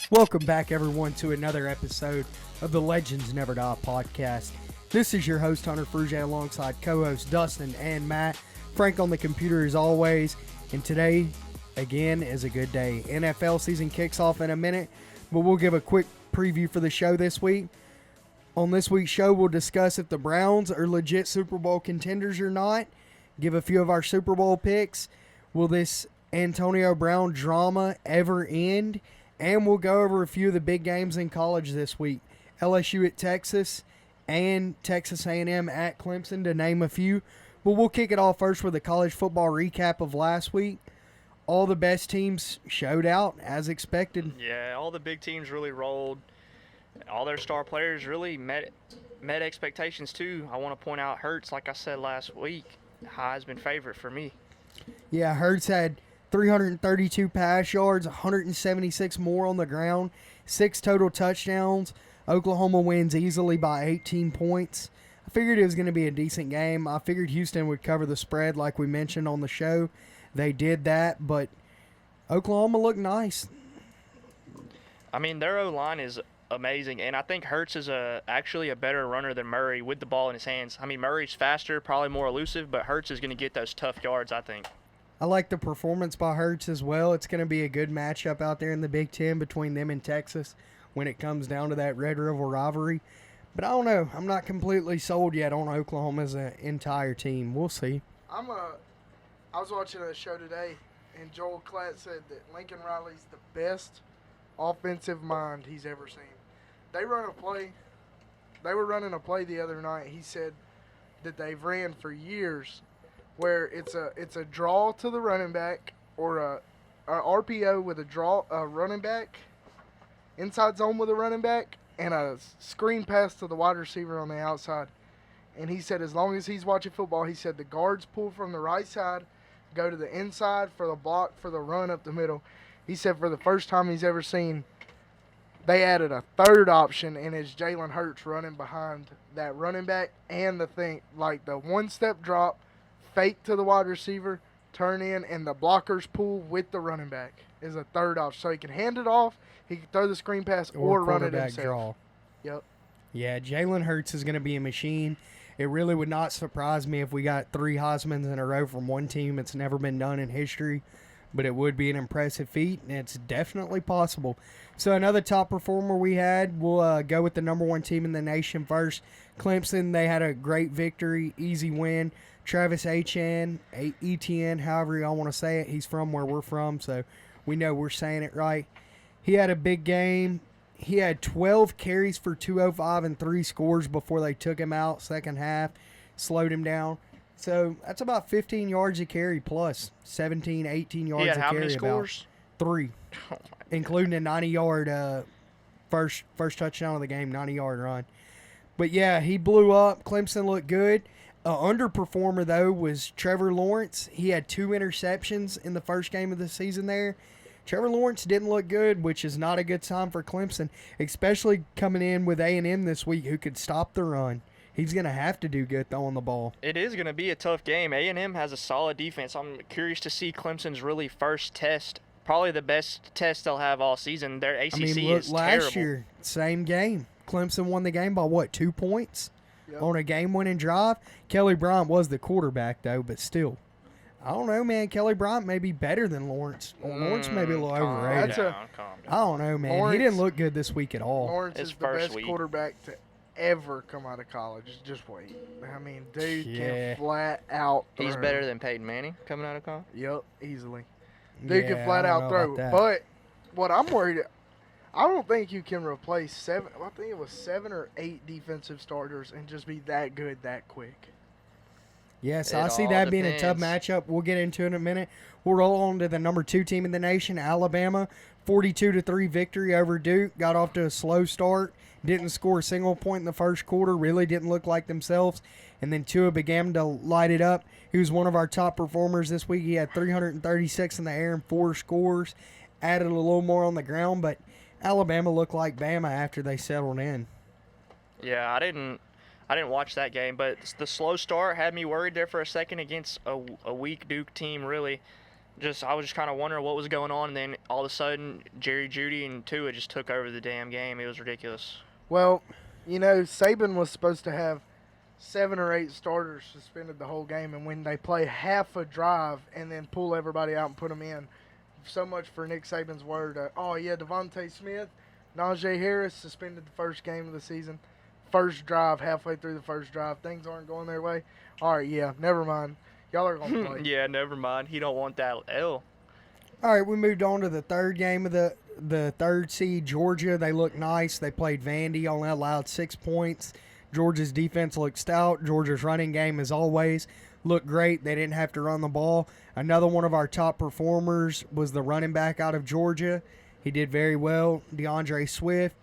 Welcome back, everyone, to another episode of the Legends Never Die podcast. This is your host, Hunter Frugier, alongside co-hosts Dustin and Matt. Frank on the computer as always, and today, again, is a good day. NFL season kicks off in a minute, but we'll give a quick preview for the show this week. On this week's show, we'll discuss if the Browns are legit Super Bowl contenders or not, give a few of our Super Bowl picks. Will this Antonio Brown drama ever end? And we'll go over a few of the big games in college this week. LSU at Texas and Texas A&M at Clemson, to name a few. But we'll kick it off first with a college football recap of last week. All the best teams showed out, as expected. Yeah, all the big teams really rolled. All their star players really met expectations, too. I want to point out Hurts, like I said last week, Heisman favorite for me. Yeah, Hurts had 332 pass yards, 176 more on the ground, 6 total touchdowns. Oklahoma wins easily by 18 points. I figured it was going to be a decent game. I figured Houston would cover the spread like we mentioned on the show. They did that, but Oklahoma looked nice. I mean, their O-line is amazing, and I think Hurts is actually a better runner than Murray with the ball in his hands. I mean, Murray's faster, probably more elusive, but Hurts is going to get those tough yards, I think. I like the performance by Hurts as well. It's going to be a good matchup out there in the Big Ten between them and Texas when it comes down to that Red River rivalry. But I don't know. I'm not completely sold yet on Oklahoma as an entire team. We'll see. I was watching a show today, and Joel Klatt said that Lincoln Riley's the best offensive mind he's ever seen. They were running a play the other night. He said that they've ran for years, where it's a draw to the running back or a RPO with a running back, inside zone with a running back, and a screen pass to the wide receiver on the outside. And he said as long as he's watching football, he said the guards pull from the right side, go to the inside for the block for the run up the middle. He said for the first time he's ever seen, they added a third option, and it's Jalen Hurts running behind that running back, and the one-step drop, fake to the wide receiver, turn in, and the blockers pull with the running back is a third option. So he can hand it off, he can throw the screen pass, or run it himself. Draw. Yep. Yeah, Jalen Hurts is going to be a machine. It really would not surprise me if we got 3 Heismans in a row from one team. It's never been done in history, but it would be an impressive feat, and it's definitely possible. So another top performer we had, we'll go with the number 1 team in the nation first. Clemson, they had a great victory, easy win. Travis Etienne, however y'all want to say it. He's from where we're from, so we know we're saying it right. He had a big game. He had 12 carries for 205 and 3 scores before they took him out second half, slowed him down. So that's about 15 yards a carry plus 17, 18 yards a carry. How many scores? About 3, including a 90-yard first touchdown of the game, 90-yard run. But, yeah, he blew up. Clemson looked good. Underperformer, though, was Trevor Lawrence. He had 2 interceptions in the first game of the season there. Trevor Lawrence didn't look good, which is not a good sign for Clemson, especially coming in with A&M this week, who could stop the run. He's going to have to do good throwing the ball. It is going to be a tough game. A&M has a solid defense. I'm curious to see Clemson's really first test, probably the best test they'll have all season. Their ACC is last terrible. Year, same game. Clemson won the game by, 2 points? Yep. On a game-winning drive. Kelly Bryant was the quarterback, though, but still. I don't know, man. Kelly Bryant may be better than Lawrence. Lawrence may be a little overrated. Calm down. I don't know, man. Lawrence, he didn't look good this week at all. Lawrence His is the first best week. quarterback to ever come out of college. Just wait. I mean, dude Yeah. can flat out throw. He's better than Peyton Manning coming out of college? Yep, easily. Dude Yeah, can flat I don't out know throw. about that. But what I'm worried, I don't think you can replace 7. I think it was 7 or 8 defensive starters and just be that good that quick. Yes, It I see all that being a tough depends. matchup. We'll get into it in a minute. We'll roll on to the number 2 team in the nation, Alabama. 42-3 victory over Duke. Got off to a slow start. Didn't score a single point in the first quarter. Really didn't look like themselves. And then Tua began to light it up. He was one of our top performers this week. He had 336 in the air and 4 scores. Added a little more on the ground, but Alabama looked like Bama after they settled in. Yeah, I didn't watch that game, but the slow start had me worried there for a second against a weak Duke team, really. I was just kind of wondering what was going on, and then all of a sudden, Jerry Jeudy and Tua just took over the damn game. It was ridiculous. Well, Saban was supposed to have 7 or 8 starters suspended the whole game, and when they play half a drive and then pull everybody out and put them in, so much for Nick Saban's word. Devontae Smith, Najee Harris suspended the first game of the season. First drive, halfway through the first drive, things aren't going their way. All right, yeah, never mind. Y'all are going to play. Yeah, never mind. He don't want that L. All right, we moved on to the third game of the third seed, Georgia. They looked nice. They played Vandy, only allowed 6 points. Georgia's defense looked stout. Georgia's running game, as always, looked great. They didn't have to run the ball. Another one of our top performers was the running back out of Georgia. He did very well, DeAndre Swift.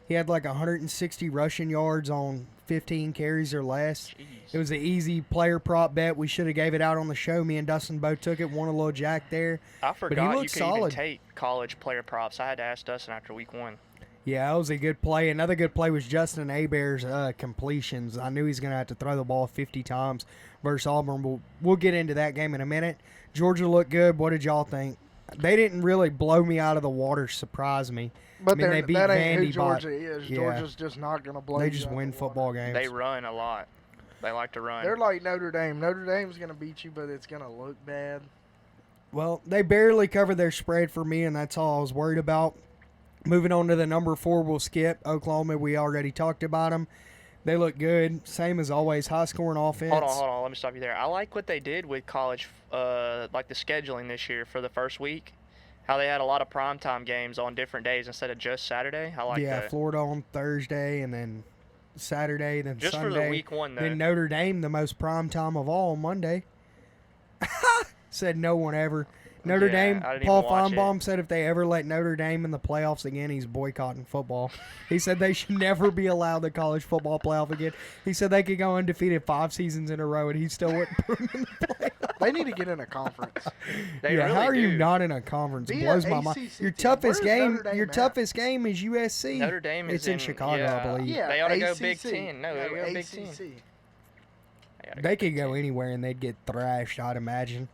He had like 160 rushing yards on 15 carries or less. Jeez. It was an easy player prop bet. We should have gave it out on the show. Me and Dustin both took it, won a little jack there. I forgot you could solid. even take college player props. I had to ask Dustin after week 1. Yeah, that was a good play. Another good play was Justin Hebert's completions. I knew he's going to have to throw the ball 50 times versus Auburn. We'll get into that game in a minute. Georgia looked good. What did y'all think? They didn't really blow me out of the water, surprise me. But they beat that ain't Vandy who Georgia by, is. yeah. Georgia's just not going to blow They you just out win of the water. football games. They run a lot. They like to run. They're like Notre Dame. Notre Dame's going to beat you, but it's going to look bad. Well, they barely covered their spread for me, and that's all I was worried about. Moving on to the number 4, we'll skip. Oklahoma, we already talked about them. They look good. Same as always, high-scoring offense. Hold on. Let me stop you there. I like what they did with college, like the scheduling this year for the first week. How they had a lot of primetime games on different days instead of just Saturday. I like that. Florida on Thursday, and then Saturday, then just Sunday. for the week 1, though. Then Notre Dame, the most primetime of all, Monday. Said no one ever. Notre Dame, I didn't Paul even watch Feinbaum it. said if they ever let Notre Dame in the playoffs again, he's boycotting football. He said they should never be allowed the college football playoff again. He said they could go undefeated 5 seasons in a row, and he still wouldn't put them in the playoff. They need to get in a conference. They Yeah, really how are you do. not in a conference? It Be blows an my mind. ACC Your team. toughest Where's game, Notre Dame your at? toughest game is USC. Notre Dame is It's in Chicago, yeah. I believe. Yeah, They ought to go ACC. Big Ten. No, they go Big ACC. Ten. gotta They go could Big go Ten. anywhere and they'd get thrashed, I'd imagine.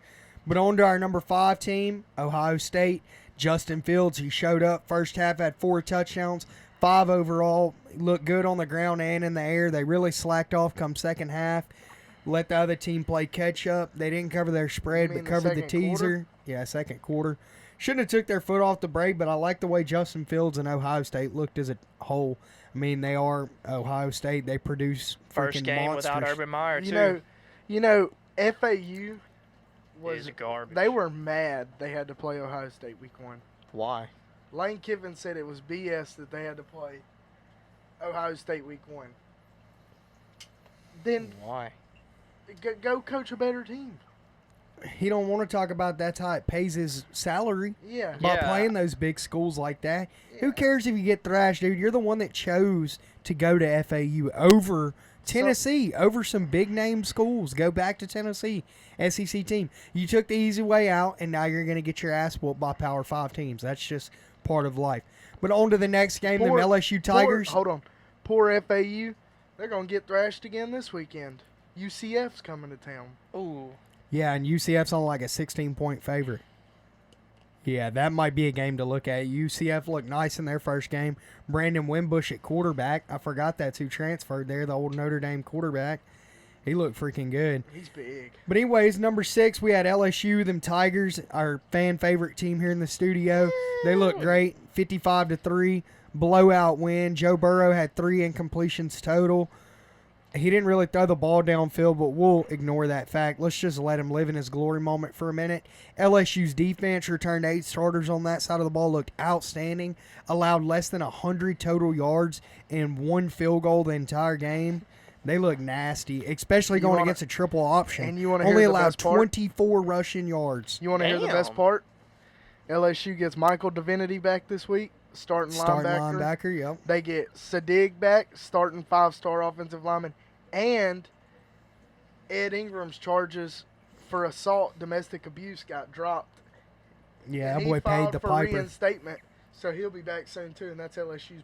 But on to our number 5 team, Ohio State. Justin Fields, he showed up. First half, had 4 touchdowns, 5 overall. Looked good on the ground and in the air. They really slacked off come second half. Let the other team play catch up. They didn't cover their spread, You mean but the covered the second teaser. quarter? Yeah, second quarter. Shouldn't have took their foot off the brake, but I like the way Justin Fields and Ohio State looked as a whole. I mean, they are Ohio State. They produce First freaking game monsters. without Urban Meyer, You too. know, FAU was is garbage. they were mad they had to play Ohio State week 1. Why? Lane Kiffin said it was BS that they had to play Ohio State week 1. Then Why? go coach a better team. He don't want to talk about that's how it pays his salary. Yeah. By Yeah. playing those big schools like that. Who Yeah. cares if you get thrashed, dude? You're the one that chose to go to FAU over Tennessee, over some big name schools. Go back to Tennessee, SEC team. You took the easy way out, and now you're going to get your ass whooped by Power 5 teams. That's just part of life. But on to the next game, the LSU Tigers. Hold on. Poor FAU. They're going to get thrashed again this weekend. UCF's coming to town. Ooh. Yeah, and UCF's on like a 16-point favorite. Yeah, that might be a game to look at. UCF looked nice in their first game. Brandon Wimbush at quarterback. I forgot that's who transferred there, the old Notre Dame quarterback. He looked freaking good. He's big. But anyways, number 6, we had LSU, them Tigers, our fan favorite team here in the studio. They look great, 55-3, blowout win. Joe Burrow had 3 incompletions total. He didn't really throw the ball downfield, but we'll ignore that fact. Let's just let him live in his glory moment for a minute. LSU's defense returned 8 starters on that side of the ball, looked outstanding, allowed less than 100 total yards and 1 field goal the entire game. They look nasty, especially You going wanna- against a triple option. and you wanna only hear the allowed best part? 24 rushing yards. You want to hear the best Damn. part? LSU gets Michael Divinity back this week, starting linebacker. Yep. They get Sadig back, starting 5-star offensive lineman. And Ed Ingram's charges for assault, domestic abuse got dropped. Yeah, And that he boy paid filed the for piper. reinstatement, so he'll be back soon too. And that's LSU's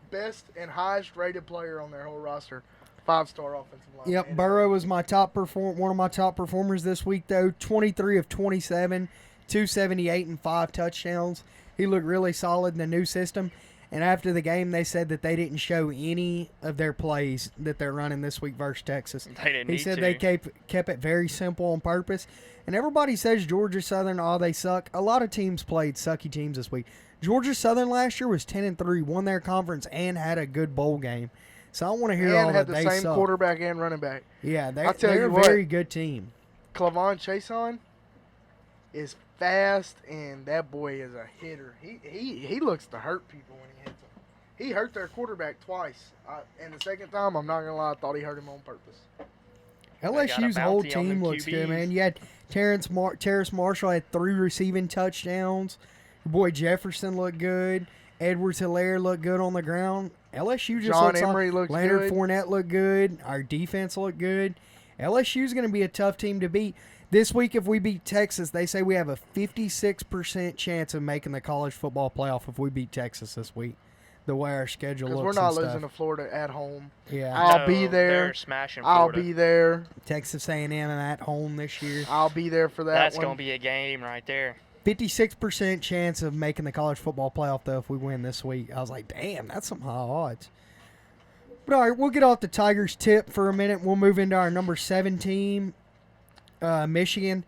best and highest rated player on their whole roster, 5-star offensive line. Yep, Burrow was my one of my top performers this week, though. 23 of 27, 278 and 5 touchdowns. He looked really solid in the new system. And after the game, they said that they didn't show any of their plays that they're running this week versus Texas. They didn't He need said to. they kept it very simple on purpose. And everybody says Georgia Southern, they suck. A lot of teams played sucky teams this week. Georgia Southern last year was 10-3, won their conference, and had a good bowl game. So I don't want to hear all and had that the they same suck. quarterback and running back. Yeah, I'll tell they're you a what. very good team. Clavon Chason is fast, and that boy is a hitter. He looks to hurt people when he hits them. He hurt their quarterback twice. And the second time, I'm not going to lie, I thought he hurt him on purpose. LSU's whole bounty on team them looks good, QBs. man. You had Terrace Marshall had 3 receiving touchdowns. Your boy Jefferson looked good. Edwards-Helaire looked good on the ground. LSU just John looks Emery like looks Leonard good. Fournette looked good. Our defense looked good. LSU's going to be a tough team to beat. This week, if we beat Texas, they say we have a 56% chance of making the college football playoff if we beat Texas this week, the way our schedule Because looks. we're not and losing stuff. to Florida at home. Yeah, I'll be No, there. They're smashing I'll Florida. be there. Texas A&M at home this year. I'll be there for that That's one. going to be a game right there. 56% chance of making the college football playoff, though, if we win this week. I was like, damn, that's some high odds. But all right, we'll get off the Tigers tip for a minute. We'll move into our number 7 team, Michigan.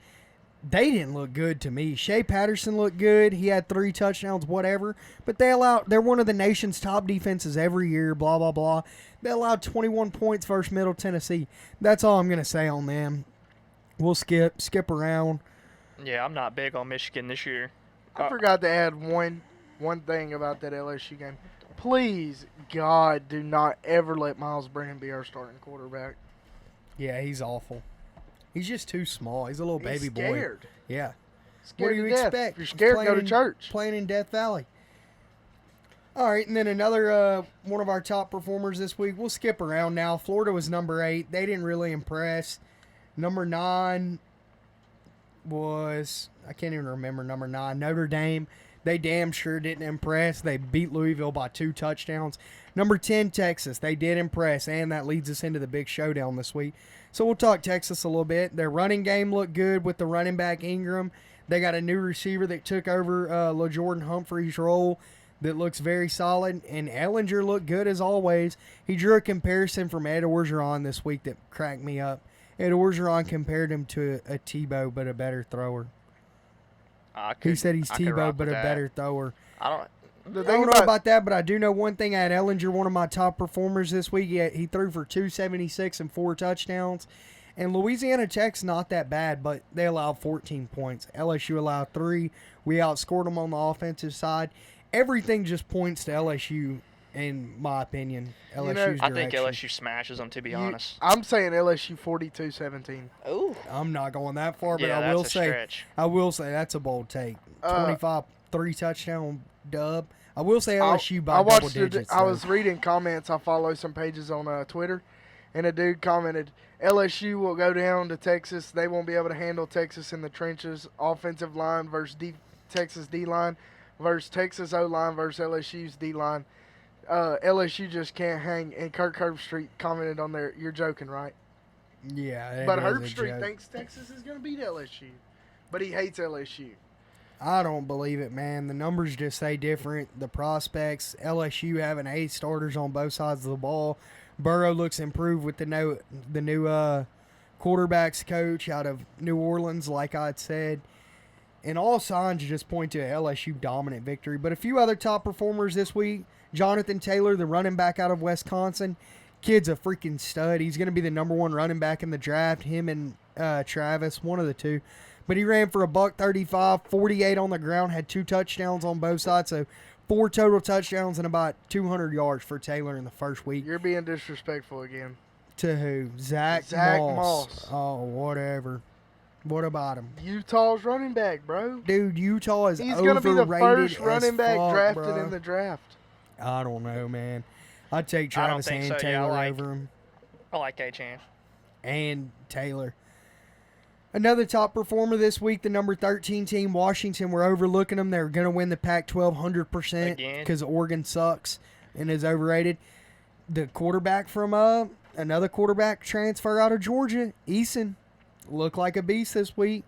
They didn't look good to me. Shea Patterson looked good. He had 3 touchdowns, whatever. But they're one of the nation's top defenses every year, blah, blah, blah. They allowed 21 points versus Middle Tennessee. That's all I'm going to say on them. We'll skip around. Yeah, I'm not big on Michigan this year. I forgot to add one thing about that LSU game. Please, God, do not ever let Miles Brennan be our starting quarterback. Yeah, he's awful. He's just too small. He's a little baby He's boy. scared. Yeah. Scared What do you to death. expect? If you're scared, He's go to playing church. Playing in Death Valley. All right, and then another one of our top performers this week. We'll skip around now. Florida was number 8. They didn't really impress. Number 9 was, I can't even remember number 9, Notre Dame. They damn sure didn't impress. They beat Louisville by 2 touchdowns. Number 10, Texas. They did impress, and that leads us into the big showdown this week. So we'll talk Texas a little bit. Their running game looked good with the running back Ingram. They got a new receiver that took over LaJordan Humphrey's role that looks very solid. And Ellinger looked good as always. He drew a comparison from Ed Orgeron this week that cracked me up. Ed Orgeron compared him to a Tebow, but a better thrower. He said he's Tebow, but a better thrower. I The I thing don't know about that, but I do know one thing. I had Ellinger, one of my top performers this week. He threw for 276 and 4 touchdowns. And Louisiana Tech's not that bad, but they allowed 14 points. LSU allowed 3. We outscored them on the offensive side. Everything just points to LSU, in my opinion. LSU's I think direction. LSU smashes them, to be honest. I'm saying LSU 42-17. Ooh. I'm not going that far, but Yeah, I will that's a say stretch. that's a bold take. 25, 3 touchdown dub. I will say I LSU by double watched digits. I though. was reading comments. I follow some pages on Twitter, and a dude commented, LSU will go down to Texas. They won't be able to handle Texas in the trenches. Offensive line versus Texas D-line versus Texas O-line versus LSU's D-line. LSU just can't hang. And Kirk Herbstreit commented on there, you're joking, right? Yeah, But it is a Herbstreit joke. thinks Texas is going to beat LSU. But he hates LSU. I don't believe it, man. The numbers just say different. The prospects, LSU having 8 starters on both sides of the ball. Burrow looks improved with the new quarterbacks coach out of New Orleans, like I had said. And all signs just point to a LSU dominant victory. But a few other top performers this week. Jonathan Taylor, the running back out of Wisconsin. Kid's a freaking stud. He's going to be the number 1 running back in the draft. Him and Travis, one of the two. But he ran for $135, 48 on the ground, had 2 touchdowns on both sides. So 4 total touchdowns and about 200 yards for Taylor in the first week. You're being disrespectful again. To who? Zach Moss. Oh, whatever. What about him? Utah's running back, bro. Dude, Utah is He's overrated going to be the first as running back fuck, drafted bro. in the draft. I don't know, man. I'd take I don't Travis think and so, yeah, Taylor I over him. I like Etienne. And Taylor. Another top performer this week, the number 13 team, Washington. We're overlooking them. They're going to win the Pac-12 100% Again? because Oregon sucks and is overrated. The quarterback from another quarterback transfer out of Georgia, Eason, looked like a beast this week.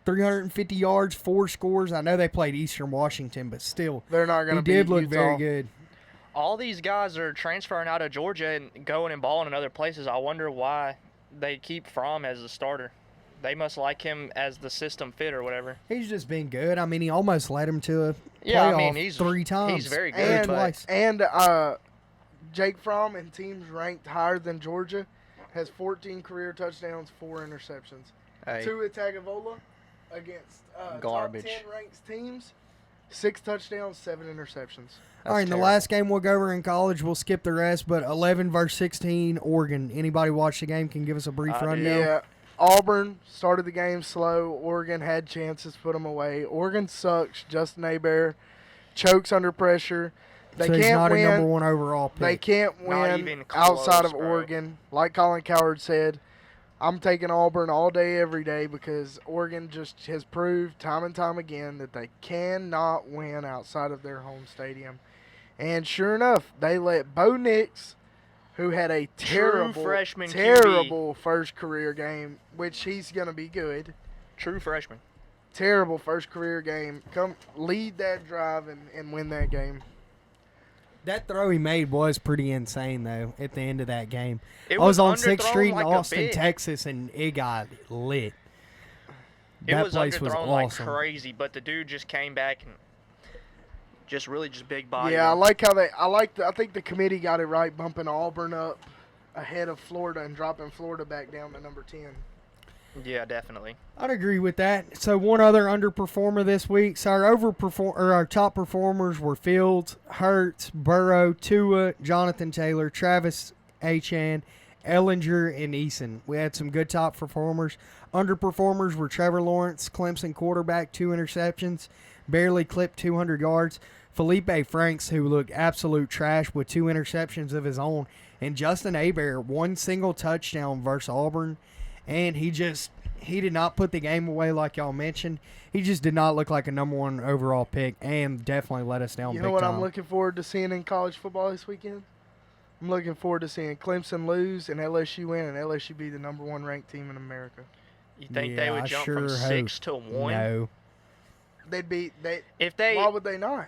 350 yards, 4 scores. I know they played Eastern Washington, but still, They're not going to he beat did look Utah. very good. All these guys are transferring out of Georgia and going and balling in other places. I wonder why they keep Fromm as the starter. They must like him as the system fit or whatever. He's just been good. I mean, he almost led him to a Yeah, playoff I mean, he's 3 times. He's very good, And, but twice. And Jake Fromm and teams ranked higher than Georgia has 14 career touchdowns, 4 interceptions. hey, Tua Tagavolia against Garbage. top 10 ranked teams, 6 touchdowns, 7 interceptions. All right, in the terrible. last game we'll go over in college, we'll skip the rest, but 11 versus 16, Oregon. Anybody watch the game can give us a brief I did. rundown? Yeah, Auburn started the game slow. Oregon had chances, put them away. Oregon sucks. Justin Hebert chokes under pressure. They So he's can't not win. a number 1 overall pick. They can't Not win even close, outside of bro. Oregon. Like Colin Coward said, I'm taking Auburn all day, every day, because Oregon just has proved time and time again that they cannot win outside of their home stadium. And sure enough, they let Bo Nix, who had a terrible, freshman terrible first career game, which he's going to be good, true freshman. terrible first career game, come lead that drive and win that game. That throw he made was pretty insane, though, at the end of that game. It I was on underthrown 6th Street in like a Austin, bitch. Texas, and it got lit. It That was place was underthrown like awesome. crazy, but the dude just came back and just really just big body. Yeah, I like how I think the committee got it right, bumping Auburn up ahead of Florida and dropping Florida back down to number 10. Yeah, definitely. I'd agree with that. So one other underperformer this week. So our top performers were Fields, Hurts, Burrow, Tua, Jonathan Taylor, Travis Etienne, Ellinger, and Eason. We had some good top performers. Underperformers were Trevor Lawrence, Clemson quarterback, 2 interceptions, barely clipped 200 yards. Felipe Franks, who looked absolute trash with 2 interceptions of his own. And Justin Hebert, 1 single touchdown versus Auburn. And he did not put the game away like y'all mentioned. He just did not look like a number 1 overall pick and definitely let us down You big know what time. I'm looking forward to seeing in college football this weekend? I'm looking forward to seeing Clemson lose and LSU win and LSU be the number 1 ranked team in America. You think they Yeah, would I jump sure from hope 6 to 1? No. Why would they not?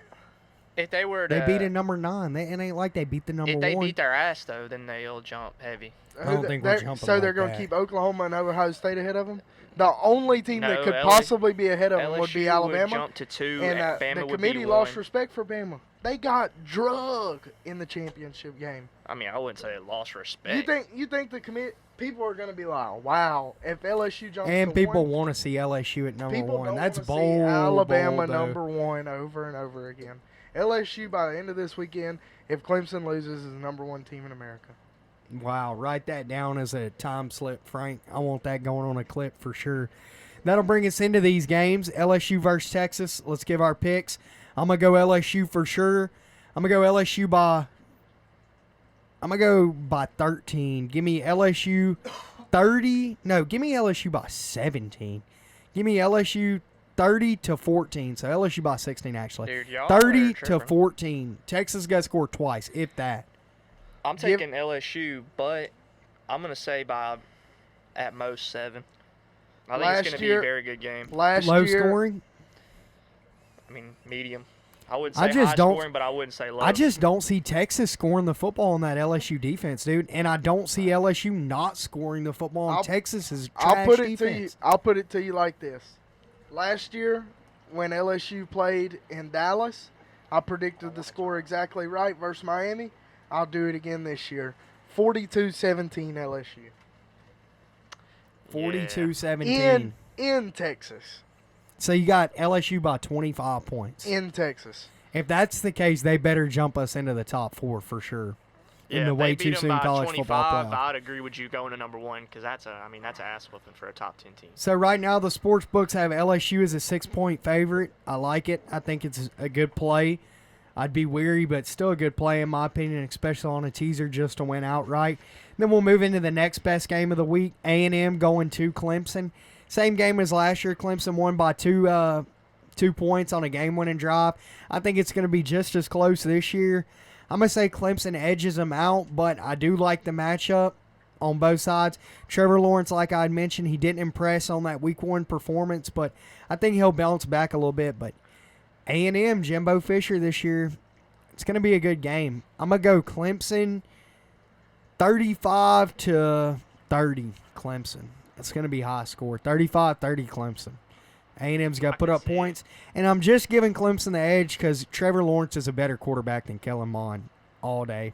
If they were to, They beat a number 9. It ain't like they beat the number if 1. they beat their ass though, then they'll jump heavy. I don't think we're jumping So like they're going that. to keep Oklahoma and Ohio State ahead of them? The only team that No, could LSU possibly be ahead of them would LSU be would Alabama. jump to 2, And Bama the would committee be lost 1. respect for Bama. They got drug in the championship game. I mean, I wouldn't say they lost respect. You think the people are going to be like, wow, if LSU jumps And to people 1, want to see LSU at number people 1. don't That's wanna see bold. Alabama bold, though. number 1 over and over again. LSU by the end of this weekend, if Clemson loses, is the number 1 team in America. Wow, write that down as a time slip, Frank. I want that going on a clip for sure. That'll bring us into these games. LSU versus Texas. Let's give our picks. I'm going to go LSU for sure. I'm going to go LSU by 13. Give me LSU 30. No, give me LSU by 17. Give me LSU 30 to 14. So LSU by 16 actually. Dude, y'all 30 are to tripping. 14. Texas got to score twice, if that. I'm taking LSU, but I'm going to say by at most 7. I think Last it's going to be year- a very good game. Last Low year, scoring. I mean, medium. I wouldn't I say just high don't- scoring, but I wouldn't say low. I just don't see Texas scoring the football on that LSU defense, dude. And I don't see LSU not scoring the football on Texas's trash I'll put it defense. I'll put it to you like this. Last year, when LSU played in Dallas, I predicted the score exactly right versus Miami. I'll do it again this year. 42-17 LSU. 42-17. In Texas. So you got LSU by 25 points. In Texas. If that's the case, they better jump us into the top 4 for sure. Yeah, in the if way they too beat 'em soon by college 25, football playoff. I'd agree with you going to number 1 because that's an ass whooping for a top 10 team. So right now the sports books have LSU as a 6-point favorite. I like it. I think it's a good play. I'd be weary, but still a good play in my opinion, especially on a teaser just to win outright. Then we'll move into the next best game of the week. A&M going to Clemson. Same game as last year. Clemson won by 2 points on a game-winning drive. I think it's going to be just as close this year. I'm going to say Clemson edges them out, but I do like the matchup. on both sides. Trevor Lawrence, like I had mentioned, he didn't impress on that week 1 performance, but I think he'll bounce back a little bit. But A&M, Jimbo Fisher this year, it's going to be a good game. I'm going to go Clemson 35-30 Clemson. It's going to be high score, 35-30 Clemson. A&M's got to put up points, and I'm just giving Clemson the edge because Trevor Lawrence is a better quarterback than Kellen Mond all day.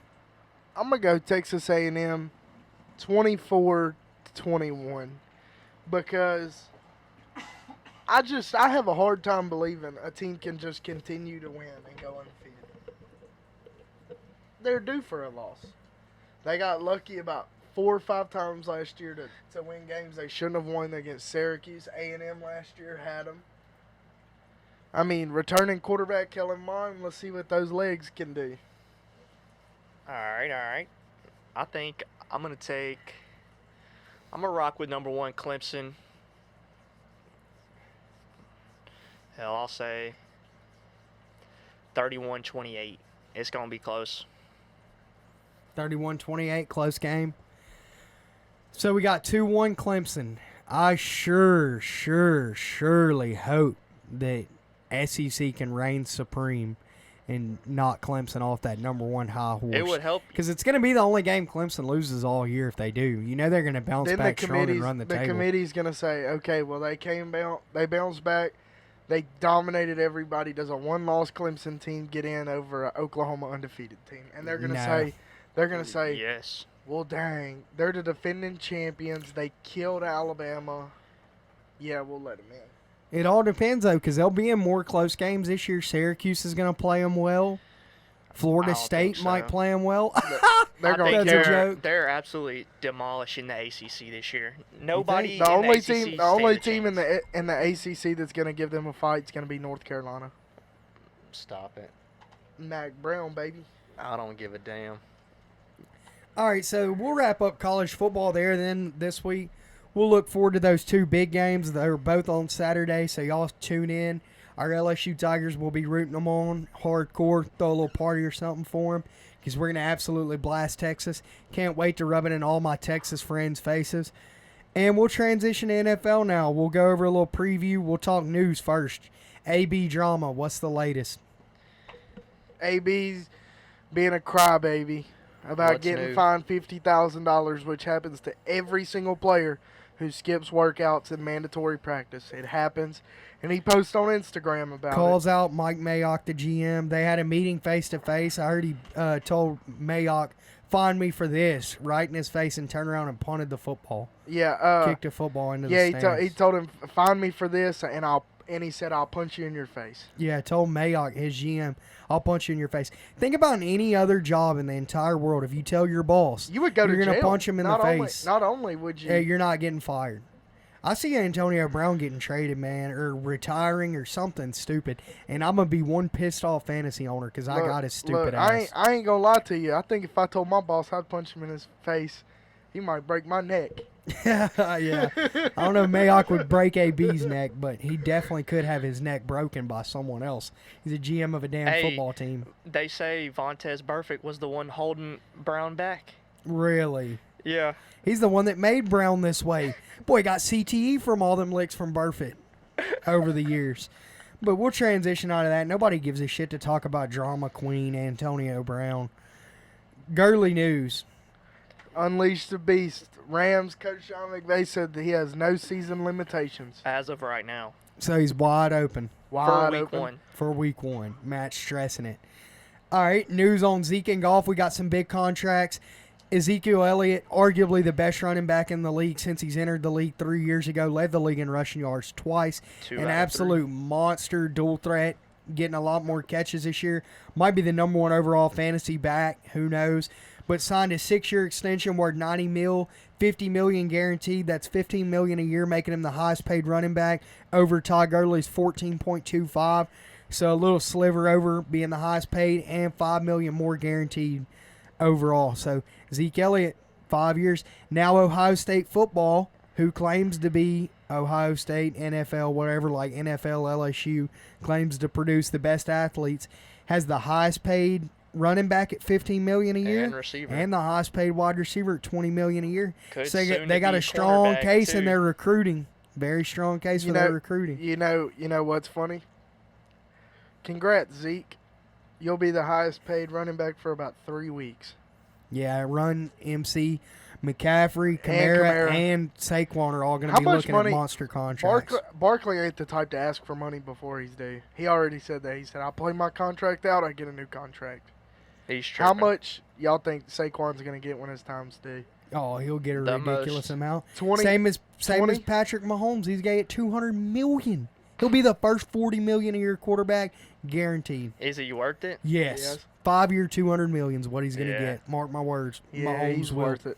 I'm going to go Texas A&M 24-21 because I have a hard time believing a team can just continue to win and go undefeated. They're due for a loss. They got lucky about 4 or 5 times last year to win games they shouldn't have won against Syracuse. A&M last year had them. I mean, returning quarterback Kellen Mond, let's see what those legs can do. All right. I think I'm going to rock with number 1 Clemson. Hell, I'll say 31-28. It's going to be close. 31-28, close game. So we got 2-1 Clemson. I surely hope that SEC can reign supreme and knock Clemson off that number 1 high horse. It would help. Because it's going to be the only game Clemson loses all year if they do. You know they're going to bounce back strong and run the table. The committee's going to say, okay, well, they bounced back. They dominated everybody. Does a 1-loss Clemson team get in over an Oklahoma undefeated team? And they're going to say, yes. Well, dang, they're the defending champions. They killed Alabama. Yeah, we'll let them in. It all depends, though, because they'll be in more close games this year. Syracuse is going to play them well. Florida State might play them well. They're absolutely demolishing the ACC this year. Nobody. The only team in the ACC that's going to give them a fight is going to be North Carolina. Stop it. Mac Brown, baby. I don't give a damn. All right, so we'll wrap up college football there. Then this week, we'll look forward to those 2 big games. They're both on Saturday, so y'all tune in. Our LSU Tigers will be rooting them on hardcore, throw a little party or something for them because we're going to absolutely blast Texas. Can't wait to rub it in all my Texas friends' faces. And we'll transition to NFL now. We'll go over a little preview. We'll talk news first. AB drama, what's the latest? AB's being a crybaby about getting fined $50,000, which happens to every single player who skips workouts in mandatory practice. It happens. And he posts on Instagram about it. Calls out Mike Mayock, the GM. They had a meeting face-to-face. I heard he told Mayock, find me for this, right in his face, and turned around and punted the football. Yeah. Kicked the football into the stands. Yeah, he told him, find me for this, and he said, I'll punch you in your face. Yeah, told Mayock, his GM, I'll punch you in your face. Think about any other job in the entire world. If you tell your boss, you would go to jail. You're going to punch him in the face. Not only would you. You're not getting fired. I see Antonio Brown getting traded, man, or retiring or something stupid, and I'm going to be one pissed-off fantasy owner because I got his stupid ass. I ain't going to lie to you. I think if I told my boss I'd punch him in his face, he might break my neck. Yeah. I don't know if Mayock would break AB's neck, but he definitely could have his neck broken by someone else. He's a GM of a damn football team. They say Vontaze Burfict was the one holding Brown back. Really? Yeah. He's the one that made Brown this way. Boy, got CTE from all them licks from Burfict over the years. But we'll transition out of that. Nobody gives a shit to talk about drama queen Antonio Brown. Girly news. Unleash the beast. Rams coach Sean McVay said that he has no season limitations. As of right now. So he's wide open. For week one. Matt's stressing it. All right, news on Zeke and golf. We got some big contracts. Ezekiel Elliott, arguably the best running back in the league since he's entered the league 3 years ago, led the league in rushing yards twice. An absolute monster dual threat, getting a lot more catches this year. Might be the number 1 overall fantasy back, who knows. But signed a 6-year extension worth $90 million, $50 million guaranteed. That's $15 million a year, making him the highest paid running back over Todd Gurley's $14.25. So a little sliver over being the highest paid and $5 million more guaranteed overall. So Zeke Elliott, 5 years. Now Ohio State football, who claims to be Ohio State, NFL, whatever, like NFL, LSU, claims to produce the best athletes, has the highest paid running back at $15 million a year, And receiver. and the highest paid wide receiver at $20 million a year. Could So soon they got be a strong quarterback, case in too. their recruiting. Very strong case for their recruiting. You know what's funny? Congrats, Zeke. You'll be the highest paid running back for about 3 weeks. Yeah, Run, MC, McCaffrey, Kamara, and Saquon are all going to How be much looking money- at monster contracts. Barkley ain't the type to ask for money before he's due. He already said that. He said, "I'll play my contract out. I get a new contract." He's How tripping. much y'all think Saquon's going to get when his time's due? Oh, he'll get a The ridiculous most. amount. 20? Same as 20? Patrick Mahomes. He's going to get $200 million. He'll be the first $40 million a year quarterback, guaranteed. Is he worth it? Yes. 5-year, $200 million is what he's going to Yeah. get. Mark my words. Yeah, Mahomes he's will. worth it.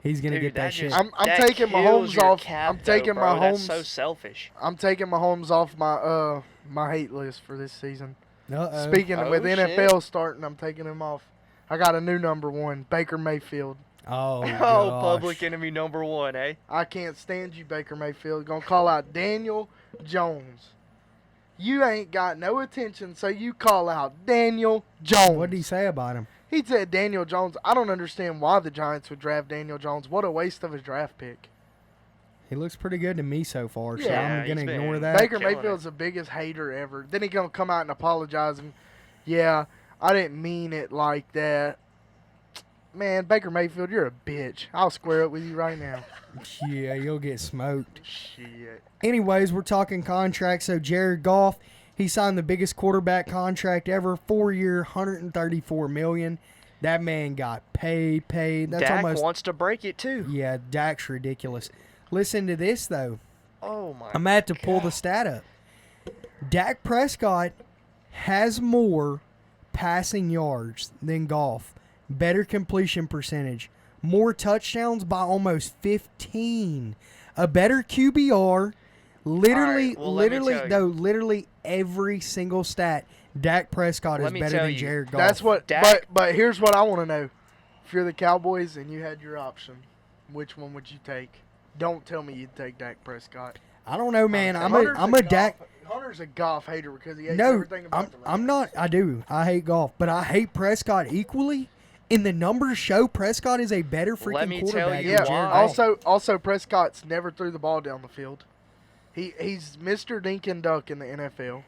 He's going to Dude, get that that shit. just- I'm that taking kills Mahomes your off. cap, I'm taking though, bro. Mahomes. That's so selfish. I'm taking Mahomes off my my hate list for this season. Uh-oh. Speaking Oh, with shit. NFL starting, I'm taking him off. I got a new number one, Baker Mayfield. Oh, Oh, gosh. public enemy number one, eh? I can't stand you, Baker Mayfield. Gonna call out Daniel Jones. You ain't got no attention, so you call out Daniel Jones. What did he say about him? He said Daniel Jones. I don't understand why the Giants would draft Daniel Jones. What a waste of his draft pick. He looks pretty good to me so far, so Yeah, I'm going to he's ignore been- that. Baker killing Mayfield's the biggest hater ever. Then he gonna come out and apologize and, yeah, I didn't mean it like that. Man, Baker Mayfield, you're a bitch. I'll square up with you right now. Yeah, you'll get smoked. Shit. Anyways, we're talking contracts. So Jared Goff, he signed the biggest quarterback contract ever, 4-year, $134 million. That man got paid. That's Dak almost wants to break it, too. yeah. Dak's ridiculous. Listen to this though. Oh, my I'm at to pull the stat up. Dak Prescott has more passing yards than Goff, better completion percentage, more touchdowns by almost 15, a better QBR. Literally, All right, well, let me tell you. literally every single stat, Dak Prescott is Let me better tell than you, Jared Goff. That's what. Dak- But here's what I want to know: if you're the Cowboys and you had your option, which one would you take? Don't tell me you'd take Dak Prescott. I don't know, man. I'm Hunter's a Dak. Hunter's a Goff hater because he hates No, everything about the Rams. I'm not. I do. I hate golf, but I hate Prescott equally. And the numbers show Prescott is a better freaking Let me tell quarterback. you than Yeah. Jared why. Goff. Also, Prescott's never threw the ball down the field. He's Mr. Dink and Duck in the NFL.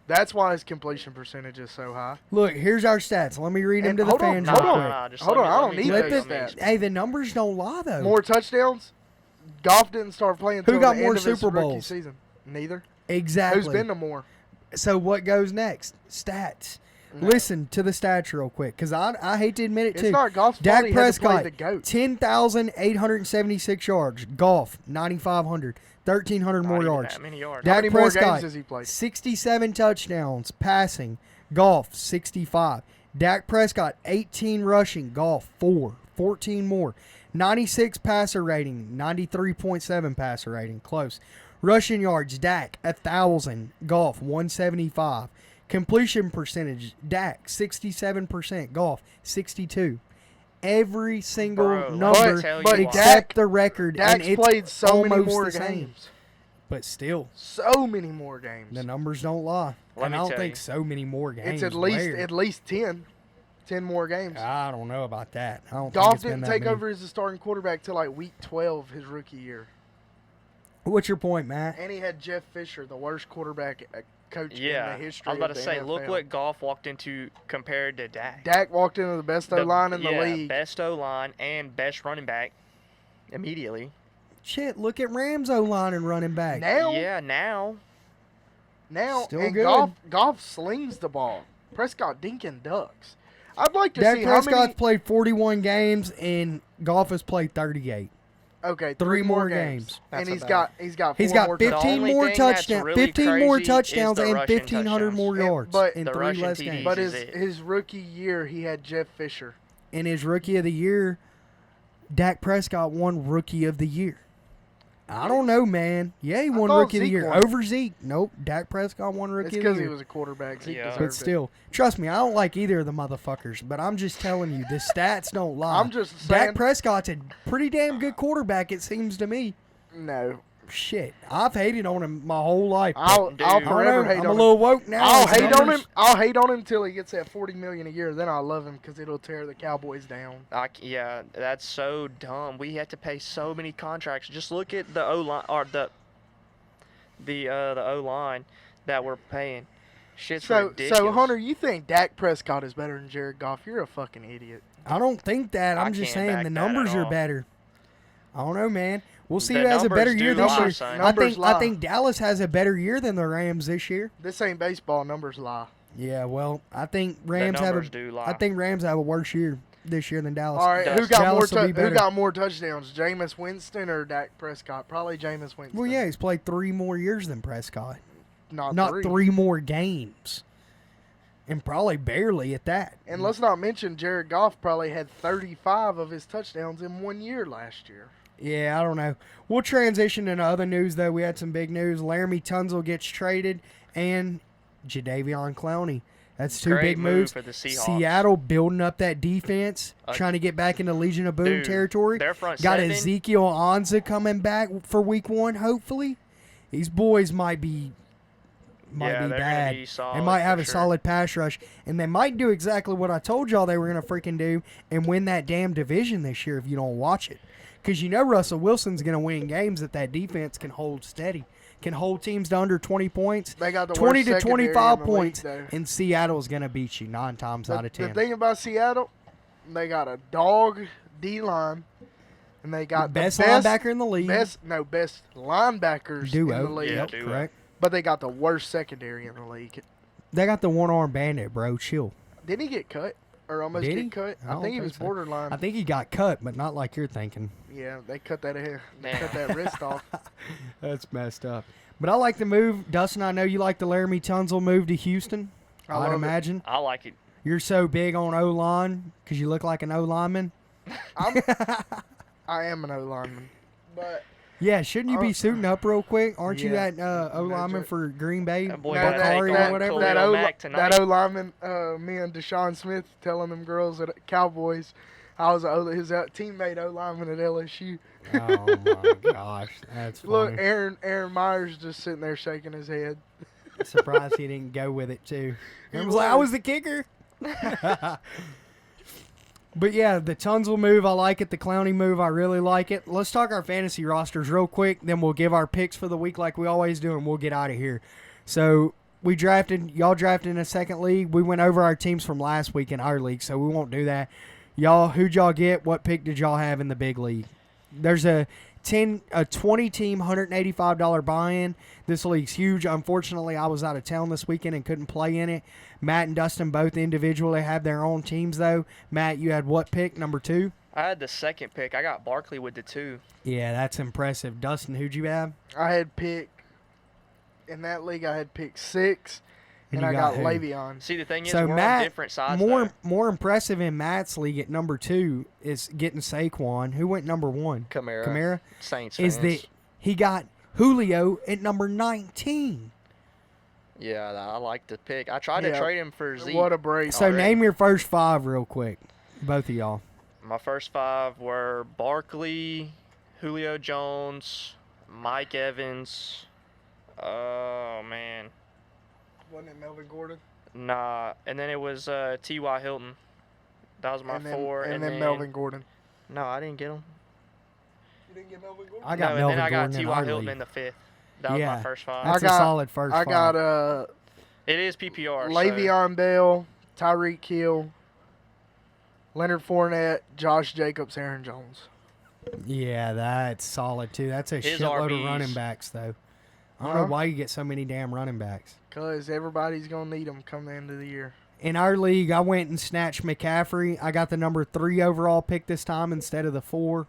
That's why his completion percentage is so high. Look, here's our stats. Let me read them And to the hold on, fans hold real on. quick. Just Hold let on, me- I let don't me need tell Let you, those let me stats. explain. Hey, the numbers don't lie though. More touchdowns. Goff didn't start playing Who until got the more end of his Super rookie Bowls? season. Neither. Exactly. Who's been to more? So what goes next? Stats. No. Listen to the stats real quick, because I hate to admit it It's too. not Goff's fault. Dak He had to play Prescott, the GOAT. 10,876 yards. Golf, 9,500. 1,300 Not more even yards. that many yards. How Dak many more Prescott, games has he played? 67 touchdowns passing. Golf, 65. Dak Prescott, 18 rushing. Golf, 4. 14 more. 96 passer rating. 93.7 passer rating. Close. Rushing yards, Dak, 1,000. Golf, 175. Completion percentage, Dak, 67%. Golf, 62. Every single Bro, let me number tell you but why. except the record. and Dak's it's played so many almost more the same. games. But still, So many more games. the numbers don't lie. Let And me I don't tell think you. so many more games. It's at Where? least 10. 10 more games. I don't know about that. I don't think Goff it's been didn't that take many. over as the starting quarterback till like week 12 his rookie year. What's your point, Matt? And he had Jeff Fisher, the worst quarterback coach Yeah, in the history I was about of to the say, NFL. look what Goff walked into compared to Dak. Dak walked into the best O-line in the yeah, league. best O-line and best running back immediately. Shit, look at Rams O-line and running back. Now, Yeah, now. Still and good. Goff slings the ball. Prescott dinking ducks. I'd like to Dak see how Prescott's many. played 41 games and Goff has played 38. Okay, three three more more games. games, That's and he's about- got He's four got more 15 touchdowns. only more thing that's touchdowns, really 15 more crazy is touchdowns the and rushing 1,500 more touchdowns. yards But in the 3 rushing less TDs games. But is his, it. his rookie year, he had Jeff Fisher. In his rookie of the year, Dak Prescott won rookie of the year. I don't know, man. Yeah, he won thought rookie of the Zeke year won it. over Zeke. Nope, Dak Prescott won It's rookie of the because he year. was a quarterback. Zeke Yeah. deserved But it. still, trust me, I don't like either of the motherfuckers. But I'm just telling you, the stats don't lie. I'm just saying. Dak Prescott's a pretty damn good quarterback, it seems to me. No, Shit, I've hated on him my whole life. I'll Dude. forever hate I'm on a him. little woke now. I'll His hate on numbers- him. I'll hate on him till he gets that $40 million a year. Then I'll love him because it'll tear the Cowboys down. Yeah, that's so dumb. We had to pay so many contracts. Just look at the O line or the O line that we're paying. Shit's ridiculous. So Hunter, you think Dak Prescott is better than Jared Goff? You're a fucking idiot. I don't think that. I'm just can't saying back the that at numbers are all. better. I don't know, man. We'll see The who has a better numbers year do this lie, year. son. Numbers lie. I think Dallas has a better year than the Rams this year. This ain't baseball. Numbers lie. Yeah, well, I think The Rams have numbers do lie. I think Rams have a worse year this year than Dallas. All right, who Dallas got more? will be Who better. got more touchdowns, Jameis Winston or Dak Prescott? Probably Jameis Winston. Well, yeah, he's played 3 more years than Prescott. not Not three. 3 more games. And probably barely at that. And let's not mention Jared Goff probably had 35 of his touchdowns in 1 year last year. Yeah, I don't know. We'll transition into other news, though. We had some big news. Laramie Tunsil gets traded, and Jadeveon Clowney. That's 2 Great big move moves. for the Seahawks. Seattle building up that defense, trying to get back into Legion of Boom Dude, territory. their front Got seven- Ezekiel Anza coming back for week 1, hopefully. These boys might be Yeah, they're gonna bad. be They solid might have for a sure. solid pass rush, and they might do exactly what I told y'all they were going to freaking do and win that damn division this year if you don't watch it. Because you know Russell Wilson's going to win games that defense can hold steady, can hold teams to under 20 points. They got the 20 worst to secondary 25 in the league, points, though. and Seattle's going to beat you 9 times out of 10. The thing about Seattle, they got a dog D-line, and they got Best the best linebacker in the league. best linebackers in Duo. the league. Yeah, Yep, duo. correct. But they got the worst secondary in the league. They got the one-arm bandit, bro. Chill. Did he get cut or almost Did get he? cut? I I don't think he think was so. borderline. I think he got cut, but not like you're thinking. Yeah, they cut that hair. They Damn. cut that wrist off. That's messed up. But I like the move. Dustin, I know you like the Laramie Tunsil move to Houston. I I'd love it. imagine. I like it. You're so big on O-line because you look like an O-lineman. I am an O lineman, but Yeah, shouldn't you be suiting up real quick? Aren't you Yeah. that O-lineman That's for Green Bay? That boy No, gotta Bakari take or on whatever? Khalil that Mack tonight. O lineman, me and Deshaun Smith telling them girls at Cowboys, I was his teammate O lineman at LSU. Oh my gosh, that's Look, funny. Aaron Myers just sitting there shaking his head. Surprised he didn't go with it too. He Aaron was like, I was. was the kicker. But yeah, the Tunsil move, I like it. The Clowney move, I really like it. Let's talk our fantasy rosters real quick. Then we'll give our picks for the week like we always do, and we'll get out of here. So y'all drafted in a second league. We went over our teams from last week in our league, so we won't do that. Who'd y'all get? What pick did y'all have in the big league? There's a 20-team, $185 buy-in. This league's huge. Unfortunately, I was out of town this weekend and couldn't play in it. Matt and Dustin both individually have their own teams, though. Matt, you had what pick, number 2? I had the second pick. I got Barkley with the 2. Yeah, that's impressive. Dustin, who'd you have? I had pick in that league. I had pick 6, and you I got who? Le'Veon. See, the thing is, So we're Matt, on different sides. more impressive in Matt's league at number 2 is getting Saquon. Who went number 1? Kamara. Saints Is fans. he got Julio at number 19. Yeah, I like the pick. I tried to Yeah. trade him for Zeke. What a break. So Already. name your first 5 real quick, both of y'all. My first 5 were Barkley, Julio Jones, Mike Evans. Oh, man. Wasn't it Melvin Gordon? Nah. And then it was T.Y. Hilton. That was my and then, 4. And then Melvin Gordon. No, I didn't get him. You didn't get Melvin Gordon? I got no, Melvin and then I got Gordon in T.Y. our Hilton league. in the 5th. That was Yeah. my first 5. That's I got- a solid first I 5. got It is PPR. so- Le'Veon Bell, Tyreek Hill, Leonard Fournette, Josh Jacobs, Aaron Jones. Yeah, that's solid too. That's a His shitload of RBs. running backs, though. I don't know Huh? why you get so many damn running backs. Because everybody's going to need them come the end of the year. In our league, I went and snatched McCaffrey. I got the number 3 overall pick this time instead of the 4.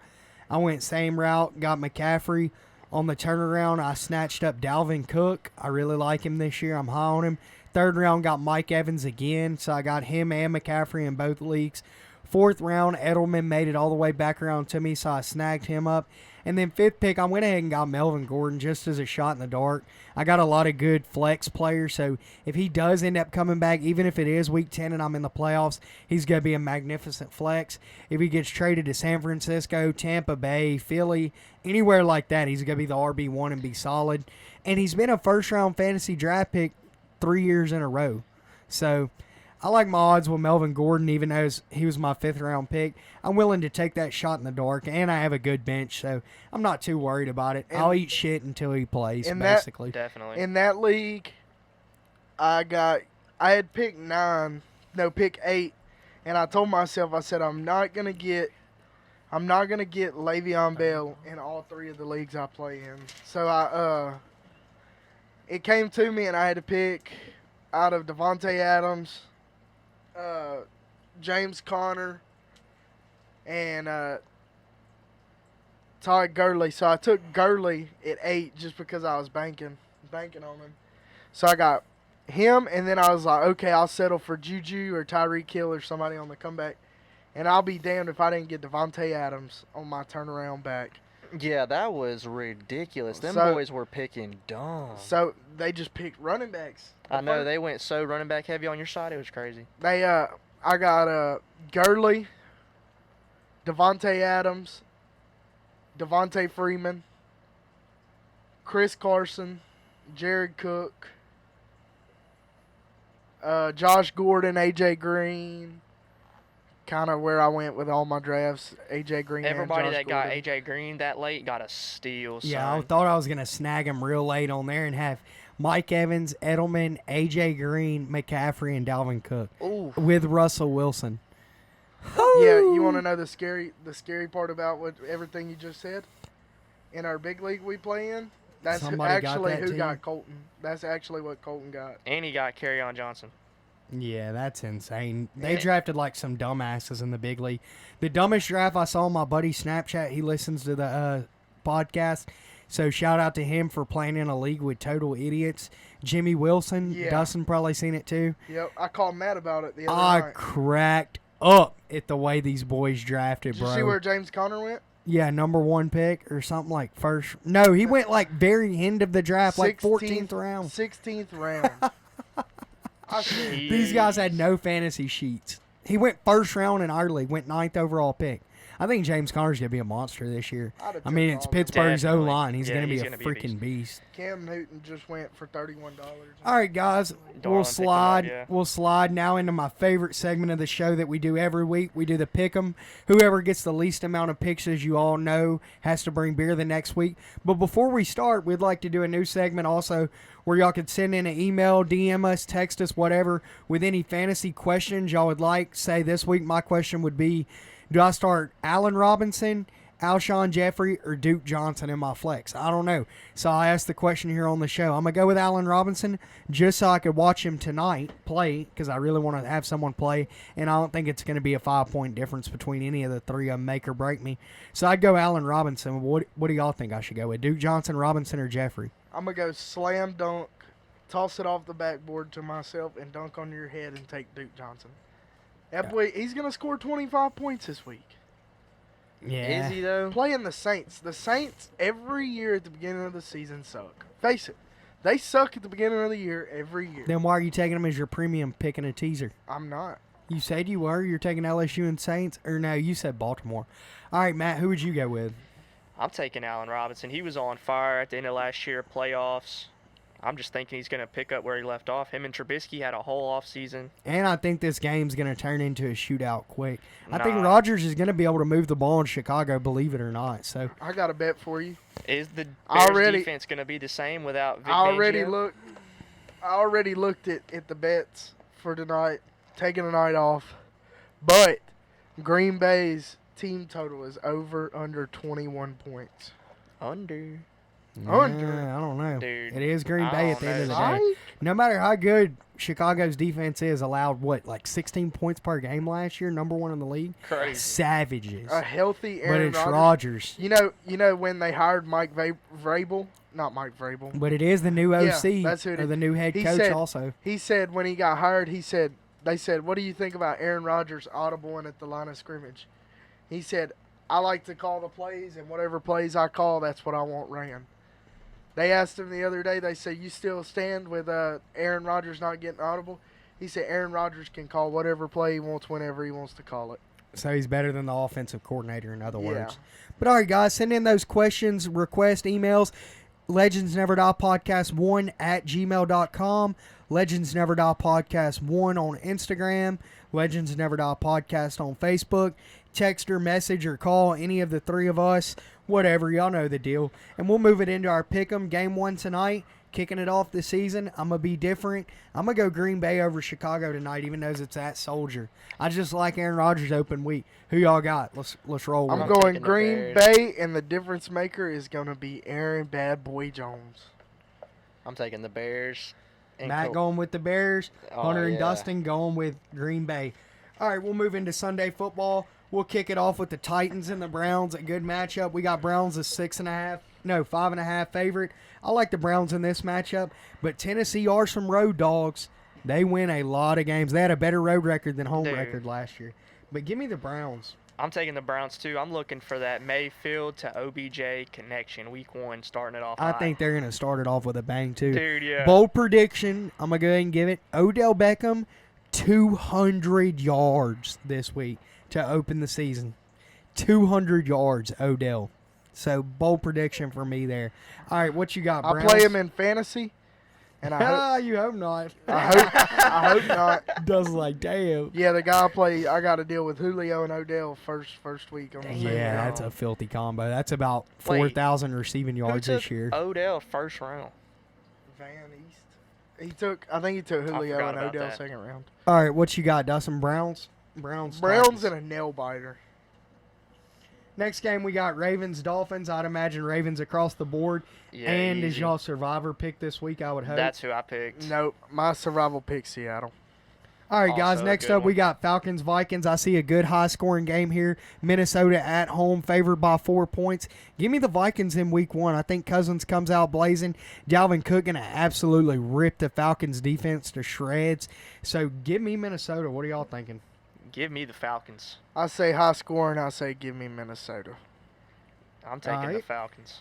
I went same route, got McCaffrey. On the turnaround, I snatched up Dalvin Cook. I really like him this year. I'm high on him. Third round, got Mike Evans again, so I got him and McCaffrey in both leagues. 4th round, Edelman made it all the way back around to me, so I snagged him up. And then 5th pick, I went ahead and got Melvin Gordon just as a shot in the dark. I got a lot of good flex players, so if he does end up coming back, even if it is Week 10 and I'm in the playoffs, he's going to be a magnificent flex. If he gets traded to San Francisco, Tampa Bay, Philly, anywhere like that, he's going to be the RB1 and be solid. And he's been a first-round fantasy draft pick 3 years in a row. So I like my odds with Melvin Gordon, even though he was my 5th-round pick. I'm willing to take that shot in the dark, and I have a good bench, so I'm not too worried about it. I'll eat shit until he plays, basically. Definitely. In that league, I had pick 8, and I told myself, I said, I'm not gonna get Le'Veon Bell in all 3 of the leagues I play in. So it came to me, and I had to pick out of Devontae Adams, James Conner, and Todd Gurley. So I took Gurley at 8 just because I was banking on him. So I got him, and then I was like, okay, I'll settle for Juju or Tyreek Hill or somebody on the comeback. And I'll be damned if I didn't get Devontae Adams on my turnaround back. Yeah, that was ridiculous. Them boys were picking dumb. So they just picked running backs. I know, they went so running back heavy on your side, it was crazy. I got Gurley, Devontae Adams, Devontae Freeman, Chris Carson, Jared Cook, Josh Gordon, A.J. Green. Kind of where I went with all my drafts, A.J. Green. Everybody and Josh that got Gordon. A.J. Green that late got a steal. Yeah, I son. thought I was going to snag him real late on there and have Mike Evans, Edelman, A.J. Green, McCaffrey, and Dalvin Cook with Russell Wilson. Yeah, you want to know the scary part about everything you just said? In our big league we play in, that's got Colton. That's actually what Colton got. And he got Kerryon Johnson. Yeah, that's insane. They drafted like some dumbasses in the big league. The dumbest draft I saw on my buddy's Snapchat, he listens to the podcast, so shout out to him for playing in a league with total idiots. Jimmy Wilson, Yeah. Dustin probably seen it too. Yep, I called Matt about it the other I night. cracked up at the way these boys drafted, Did bro. you see where James Conner went? Yeah, number 1 pick or something like first. No, he went like very end of the draft, like 14th round. 16th round. These guys had no fantasy sheets. He went first round in our league, went 9th overall pick. I think James Conner's going to be a monster this year. I mean, it's Pittsburgh's Definitely. O-line. He's going to be he's a gonna be a freaking beast. Cam Newton just went for $31. All right, guys, Darnold we'll picked him slide. up, yeah. We'll slide now into my favorite segment of the show that we do every week. We do the pick 'em. Whoever gets the least amount of picks, as you all know, has to bring beer the next week. But before we start, we'd like to do a new segment also where y'all could send in an email, DM us, text us, whatever, with any fantasy questions y'all would like. Say this week my question would be, do I start Allen Robinson, Alshon Jeffrey, or Duke Johnson in my flex? I don't know. So I asked the question here on the show. I'm going to go with Allen Robinson just so I could watch him tonight play because I really want to have someone play, and I don't think it's going to be a 5-point difference between any of the 3 of them, make or break me. So I'd go Allen Robinson. What do y'all think I should go with, Duke Johnson, Robinson, or Jeffrey? I'm going to go slam dunk, toss it off the backboard to myself, and dunk on your head and take Duke Johnson. That boy, he's going to score 25 points this week. Yeah. Is he, though? Playing the Saints. The Saints, every year at the beginning of the season, suck. Face it. They suck at the beginning of the year every year. Then why are you taking him as your premium pick and a teaser? I'm not. You said you were. You're taking LSU and Saints? Or no, you said Baltimore. All right, Matt, who would you go with? I'm taking Allen Robinson. He was on fire at the end of last year, playoffs. I'm just thinking he's going to pick up where he left off. Him and Trubisky had a whole offseason. And I think this game's going to turn into a shootout quick. I think Nah. Rodgers is going to be able to move the ball in Chicago, believe it or not. So I got a bet for you. Is the Bears Already- defense going to be the same without Vic I already Fangio? looked at the bets for tonight, taking a night off. But Green Bay's team total is under 21 points. Under. Under. I don't know. Dude, It is Green I Bay at don't the end of the know. day. Right? No matter how good Chicago's defense is, allowed, like 16 points per game last year, number 1 in the league? Crazy. Savages. A healthy But Aaron it's Rodgers. Rodgers. You know when they hired Mike Vrabel? Not Mike Vrabel. But it is the new OC, that's who it or is. the new head He coach said- also. He said when he got hired, he said, they said, "What do you think about Aaron Rodgers audibling at the line of scrimmage?" He said, "I like to call the plays, and whatever plays I call, that's what I want ran." They asked him the other day, they said, "You still stand with Aaron Rodgers not getting audible?" He said, "Aaron Rodgers can call whatever play he wants whenever he wants to call it." So he's better than the offensive coordinator, in other Yeah. words. But all right, guys, send in those questions, request emails. Legends Never Die Podcast 1 at gmail.com. Legends Never Die Podcast 1 on Instagram. Legends Never Die Podcast on Facebook. Text or message or call any of the three of us. Whatever, y'all know the deal. And we'll move it into our pick'em. Game 1 tonight. Kicking it off this season. I'm going to be different. I'm going to go Green Bay over Chicago tonight, even though it's at Soldier. I just like Aaron Rodgers open week. Who y'all got? Let's roll with I'm it. going taking the Green Bears. Bay, and the difference maker is going to be Aaron Bad Boy Jones. I'm taking the Bears. And Matt going with the Bears. Oh, Hunter and yeah. Dustin going with Green Bay. All right, we'll move into Sunday football. We'll kick it off with the Titans and the Browns. A good matchup. We got Browns as 5.5 favorite. I like the Browns in this matchup, but Tennessee are some road dogs. They win a lot of games. They had a better road record than home Dude. record last year. But give me the Browns. I'm taking the Browns too. I'm looking for that Mayfield to OBJ connection. Week 1, starting it off. I high. think they're going to start it off with a bang, too. Dude, yeah. Bold prediction. I'm going to go ahead and give it. Odell Beckham, 200 yards this week to open the season. 200 yards, Odell. So, bold prediction for me there. All right, what you got, I Browns? play him in fantasy, and I You hope not. I hope not. Does like, damn. Yeah, the guy I got to deal with Julio and Odell first week on the same Yeah, round. that's a filthy combo. That's about Wait, 4,000 receiving Who yards took this year. Odell first round. Van East. I think he took Julio forgot and about Odell that. second round. All right, what you got, Dustin? Browns? Browns Browns Titans. and a nail biter. Next game, we got Ravens, Dolphins. I'd imagine Ravens across the board. Yeah, and is easy. y'all survivor pick this week, I would hope. That's who I picked. Nope, my survival pick Seattle. All right, guys, Also a next good up, we one. got Falcons, Vikings. I see a good high-scoring game here. Minnesota at home, favored by 4 points. Give me the Vikings in week 1. I think Cousins comes out blazing. Dalvin Cook going to absolutely rip the Falcons' defense to shreds. So give me Minnesota. What are y'all thinking? Give me the Falcons. I say high scoring. I say give me Minnesota. I'm taking the Alright. Falcons.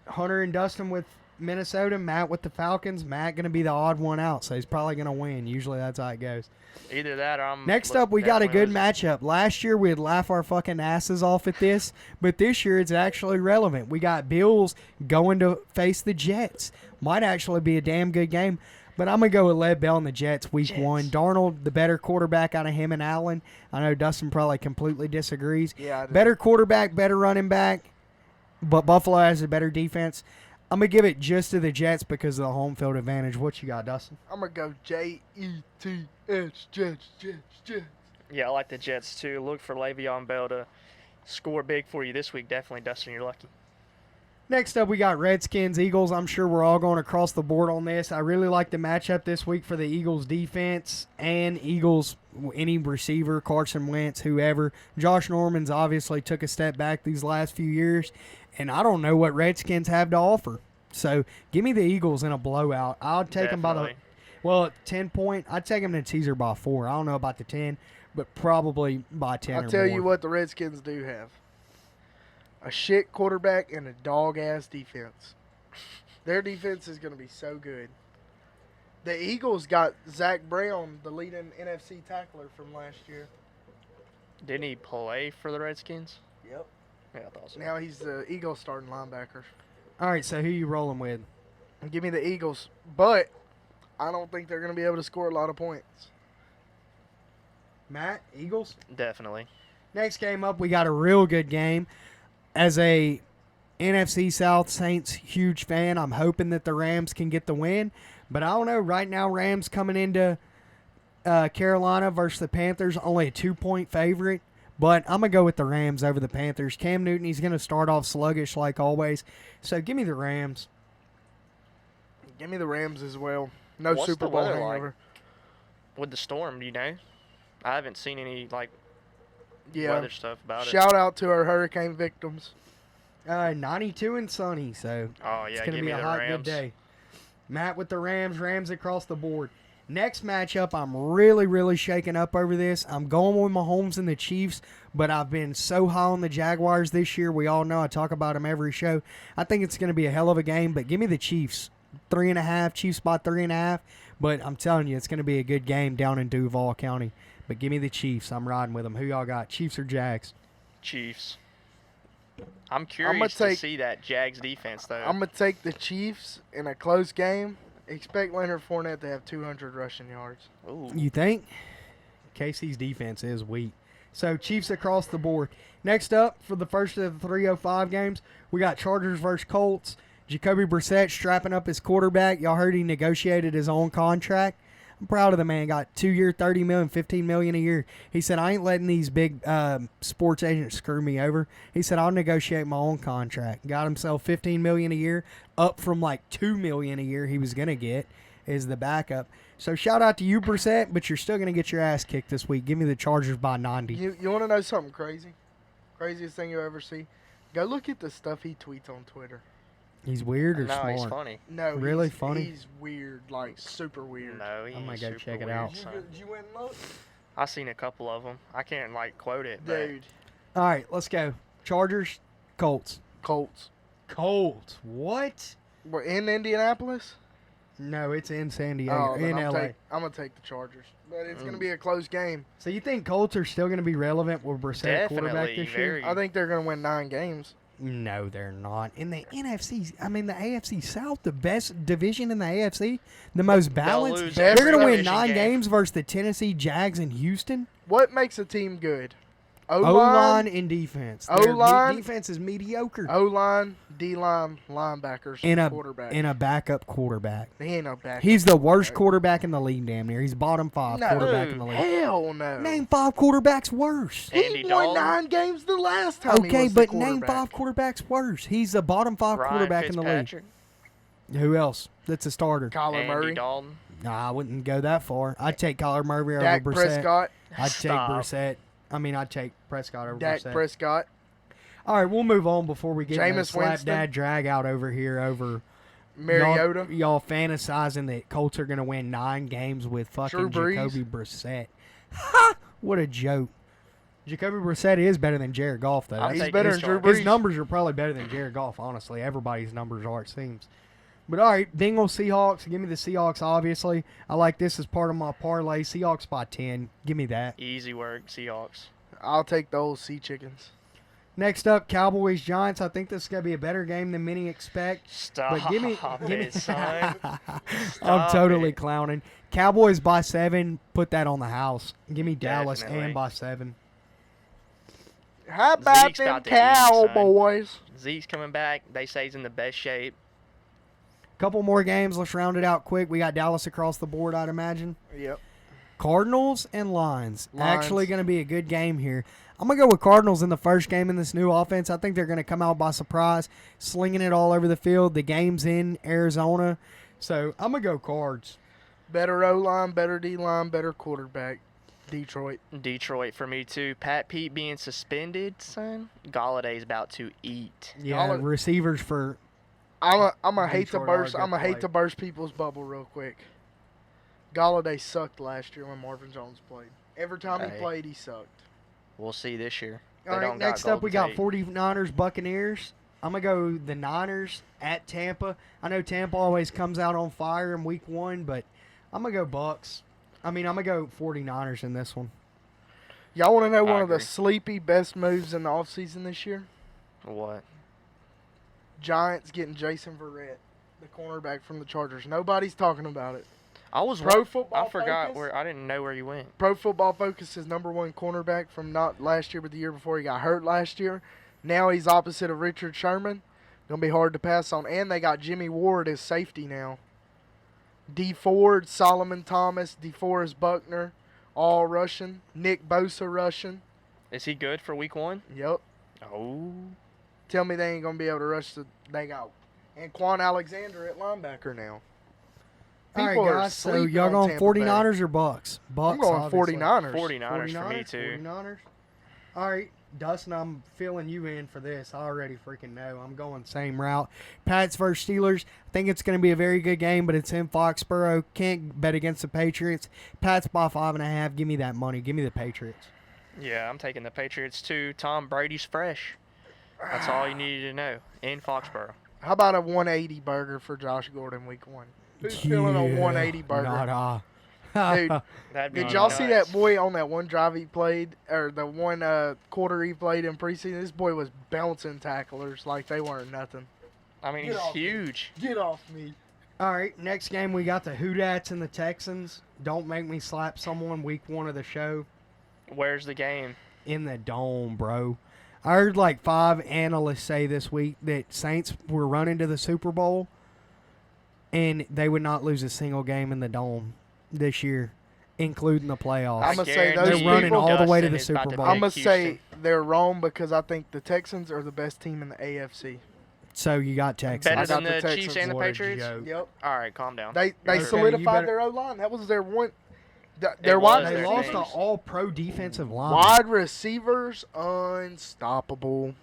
Hunter and Dustin with Minnesota, Matt with the Falcons. Matt going to be the odd one out, so he's probably going to win. Usually that's how it goes. Either that or I'm. Next up, we got a definitely good losing. matchup. Last year, we'd laugh our fucking asses off at this, but this year it's actually relevant. We got Bills going to face the Jets. Might actually be a damn good game, but I'm going to go with Lev Bell and the Jets week Jets. 1. Darnold, the better quarterback out of him and Allen. I know Dustin probably completely disagrees. Yeah, I do. Better quarterback, better running back, but Buffalo has a better defense. I'm going to give it just to the Jets because of the home field advantage. What you got, Dustin? I'm gonna go Jets, Jets. Yeah, I like the Jets too. Look for Le'Veon Bell to score big for you this week. Definitely, Dustin, you're lucky. Next up, we got Redskins, Eagles. I'm sure we're all going across the board on this. I really like the matchup this week for the Eagles defense and Eagles, any receiver, Carson Wentz, whoever. Josh Norman's obviously took a step back these last few years, and I don't know what Redskins have to offer. So give me the Eagles in a blowout. I'll take them by the, Definitely. well, 10 point. I'd take them to teaser by 4. I don't know about the 10, but probably by 10 I'll or tell more. you what the Redskins do have. A shit quarterback and a dog-ass defense. Their defense is going to be so good. The Eagles got Zach Brown, the leading NFC tackler from last year. Didn't he play for the Redskins? Yep. Yeah, I thought so. Now he's the Eagles starting linebacker. All right, so who you rolling with? Give me the Eagles. But I don't think they're going to be able to score a lot of points. Matt, Eagles? Definitely. Next game up, we got a real good game. As a NFC South Saints huge fan, I'm hoping that the Rams can get the win. But I don't know. Right now, Rams coming into Carolina versus the Panthers, only a 2-point favorite. But I'm going to go with the Rams over the Panthers. Cam Newton, he's going to start off sluggish like always. So give me the Rams. Give me the Rams as well. No What's Super the Bowl weather like? hangover. With the storm, do you know? I haven't seen any Yeah. weather stuff about it. Shout out to our hurricane victims. 92 and sunny, so Oh it's yeah, going to give be me a the hot, Rams. good day. Matt with the Rams. Rams across the board. Next matchup, I'm really, really shaking up over this. I'm going with Mahomes and the Chiefs, but I've been so high on the Jaguars this year. We all know I talk about them every show. I think it's going to be a hell of a game, but give me the Chiefs. 3.5, Chiefs by 3.5. But I'm telling you, it's going to be a good game down in Duval County. But give me the Chiefs. I'm riding with them. Who y'all got, Chiefs or Jags? Chiefs. I'm curious to see that Jags defense, though. I'm going to take the Chiefs in a close game. Expect Leonard Fournette to have 200 rushing yards. Ooh. You think? KC's defense is weak. So, Chiefs across the board. Next up, for the first of the 3:05 games, we got Chargers versus Colts. Jacoby Brissett strapping up his quarterback. Y'all heard he negotiated his own contract. I'm proud of the man. Got 2-year, $30 million, $15 million a year. He said, I ain't letting these big sports agents screw me over. He said, I'll negotiate my own contract. Got himself $15 million a year, up from like $2 million a year he was going to get as the backup. So shout out to you, Brissett, but you're still going to get your ass kicked this week. Give me the Chargers by 90. You want to know something crazy? Craziest thing you'll ever see? Go look at the stuff he tweets on Twitter. He's weird or No, smart? he's funny. No, Really he's, funny? He's weird, like super weird. No, he I might ain't go super check it weird, out. son. Did you win look? I seen a couple of them. I can't like quote it, but Dude, All right, let's go. Chargers, Colts. Colts. Colts. What? We're in Indianapolis? No, it's in San Diego, then in I'm LA. I'm going to take the Chargers. But it's going to be a close game. So you think Colts are still going to be relevant with Brissett quarterback definitely this year? very. I think they're going to win 9 games. No, they're not. In the NFC, I mean the AFC South, the best division in the AFC, the most balanced. lose They're every going to win division 9 game. games versus the Tennessee Jags and Houston. What makes a team good? O-line and defense. Their O-line. defense is mediocre. O-line, D-line, linebackers, quarterback. In a backup quarterback. He ain't no back. He's the worst quarterback in the league, damn near. He's bottom 5 No. quarterback in the league. Hell no. Name 5 quarterbacks worse. Andy He won Dalton. 9 games the last time he Okay, was the but name 5 quarterback. quarterbacks worse. He's the bottom 5 Ryan quarterback in the league. Fitzpatrick, Who else? That's a starter. Kyler Andy Murray. Dalton. Nah, I wouldn't go that far. I'd take Kyler Murray Dak over Brissett. Prescott. I'd Stop. take Brissett. I'd take Prescott over Dak Brissett. Prescott. All right, we'll move on before we get into Jameis slap Winston. dad drag out over here over Mariota. Y'all fantasizing that Colts are going to win 9 games with fucking Drew Brees. Jacoby Brissett. Ha! What a joke. Jacoby Brissett is better than Jared Goff, though. I'll He's take better his than Drew charge. Brees. His numbers are probably better than Jared Goff, honestly. Everybody's numbers are, it seems. But all right, Bengals, Seahawks. Give me the Seahawks, obviously. I like this as part of my parlay. Seahawks by 10. Give me that. Easy work, Seahawks. I'll take the old Sea Chickens. Next up, Cowboys, Giants. I think this is going to be a better game than many expect. Stop But give me it, son. I'm Stop totally it. clowning. Cowboys by 7. Put that on the house. Give me Dallas Definitely. and by 7. How about Zeke's them about to eat, son. Cowboys? Zeke's coming back. They say he's in the best shape. Couple more games. Let's round it out quick. We got Dallas across the board, I'd imagine. Yep. Cardinals and Lions. Lions. Actually going to be a good game here. I'm going to go with Cardinals in the first game in this new offense. I think they're going to come out by surprise, slinging it all over the field. The game's in Arizona. So I'm going to go Cards. Better O-line, better D-line, better quarterback. Detroit. Detroit for me, too. Pat Pete being suspended, son. Galladay's about to eat. Yeah, Y'all- receivers for I'm gonna hate to Detroit are a burst. good I'm gonna hate play. to burst people's bubble real quick. Galladay sucked last year when Marvin Jones played. Every time he Hey. played, he sucked. We'll see this year. They All right, don't next up we got Golden Tate. 49ers, Buccaneers. I'm going to go the Niners at Tampa. I know Tampa always comes out on fire in week 1, but I'm going to go Bucks. I'm going to go 49ers in this one. Y'all want to know I one of the agree. sleepy best moves in the offseason this year? What? Giants getting Jason Verrett, the cornerback from the Chargers. Nobody's talking about it. I was Pro wa- Football I forgot Focus? where. I didn't know where you went. Pro Football Focus is #1 cornerback from not last year, but the year before. He got hurt last year. Now he's opposite of Richard Sherman. Gonna be hard to pass on. And they got Jimmy Ward as safety now. D Ford, Solomon Thomas, DeForest Buckner, all Russian. Nick Bosa Russian. Is he good for week 1? Yep. Oh. Tell me they ain't gonna be able to rush the. They got and Quan Alexander at linebacker now. All right, People are guys, so sleeping y'all on going Tampa Bay. 49ers or Bucks? Bucks, I'm going obviously. 49ers. 49ers for me, too. 49ers? All right, Dustin, I'm filling you in for this. I already freaking know. I'm going same route. Pats versus Steelers. I think it's going to be a very good game, but it's in Foxborough. Can't bet against the Patriots. Pats by 5.5. Give me that money. Give me the Patriots. Yeah, I'm taking the Patriots too. Tom Brady's fresh. That's all you needed to know in Foxborough. How about a 180 burger for Josh Gordon week 1? Who's feeling a 180 burger? Not Dude, That'd be did y'all see that nuts. boy on that one drive he played, or the one quarter he played in preseason? This boy was bouncing tacklers like they weren't nothing. I mean, Get he's off me. huge. Get off me. All right, next game we got the Hoodats and the Texans. Don't make me slap someone week 1 of the show. Where's the game? In the dome, bro. I heard like 5 analysts say this week that Saints were running to the Super Bowl and they would not lose a single game in the dome this year, including the playoffs. I'ma say those They're running people- all the way to Dustin the is about Super to Bowl. pick I'm going to say Houston. they're wrong because I think the Texans are the best team in the AFC. So you got Texans. Better I got than the the Chiefs Texans. and the What a Patriots? joke. Yep. All right, calm down. They Okay, you solidified better- their O-line. That was their one. It Their was wide, They their lost thing. to all-pro defensive line. wide receivers unstoppable.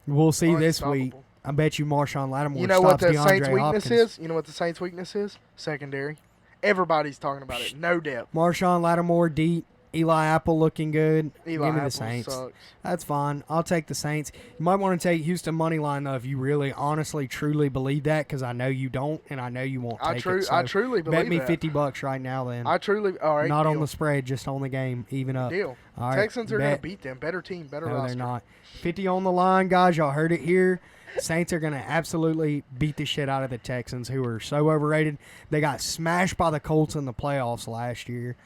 We'll see this week. Unstoppable. I bet you Marshawn Lattimore You know what stops the DeAndre Saints' weakness Hopkins. is? You know what the Saints' weakness is? Secondary. Everybody's talking about it. No depth. Marshawn Lattimore deep. Eli Apple looking good. Eli Give me Apple the Saints. sucks. That's fine. I'll take the Saints. You might want to take Houston money line though if you really, honestly, truly believe that, because I know you don't, and I know you won't take it. So I truly believe bet me that. $50 right now. Then I truly. All right. not deal. on the spread, just on the game, even up. Deal. All right, Texans are going to bet. beat them. Better team, better No, roster. they're not. 50 on the line, guys. Y'all heard it here. Saints are going to absolutely beat the shit out of the Texans, who are so overrated. They got smashed by the Colts in the playoffs last year.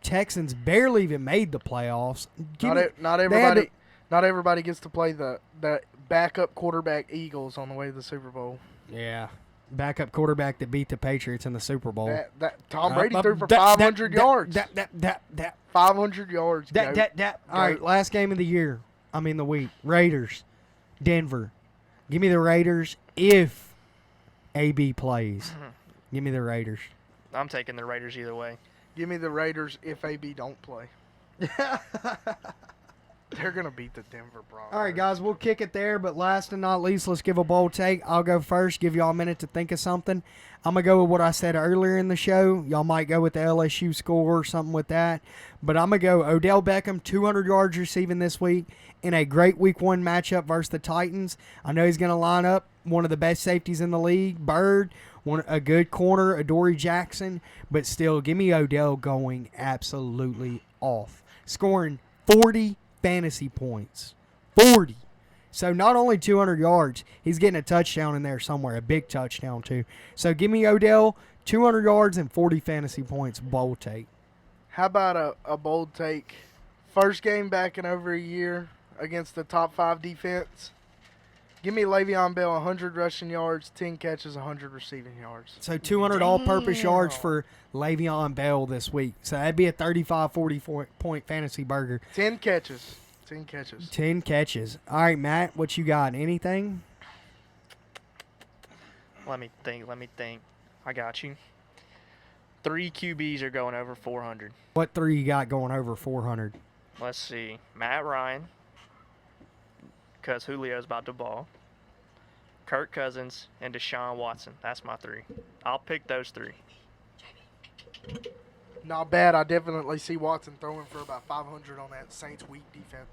Texans barely even made the playoffs. Not everybody gets to play the backup quarterback Eagles on the way to the Super Bowl. Yeah. Backup quarterback that beat the Patriots in the Super Bowl. That Tom Brady threw for That- 500 yards. That. 500 yards. goat. All right, last game of the year. I mean the week. Raiders, Denver. Give me the Raiders if AB plays. Give me the Raiders. I'm taking the Raiders either way. Give me the Raiders if AB don't play. They're going to beat the Denver Broncos. All right, guys, we'll kick it there. But last and not least, let's give a bold take. I'll go first, give y'all a minute to think of something. I'm going to go with what I said earlier in the show. Y'all might go with the LSU score or something with that. But I'm going to go Odell Beckham, 200 yards receiving this week in a great week 1 matchup versus the Titans. I know he's going to line up one of the best safeties in the league, Bird, a good corner, Adoree Jackson. But still, give me Odell going absolutely off. Scoring 40 fantasy points. 40. So not only 200 yards, he's getting a touchdown in there somewhere, a big touchdown too. So give me Odell, 200 yards and 40 fantasy points, bold take. How about a bold take? First game back in over a year against the top 5 defense. Give me Le'Veon Bell, 100 rushing yards, 10 catches, 100 receiving yards. So 200 all-purpose yards for Le'Veon Bell this week. So that'd be a 35-40-point fantasy burger. 10 catches. 10 catches. 10 catches. All right, Matt, what you got? Anything? Let me think. I got you. 3 QBs are going over 400. What 3 you got going over 400? Let's see. Matt Ryan, because Julio's about to ball. Kirk Cousins, and Deshaun Watson. That's my 3. I'll pick those 3. Not bad. I definitely see Watson throwing for about 500 on that Saints weak defense.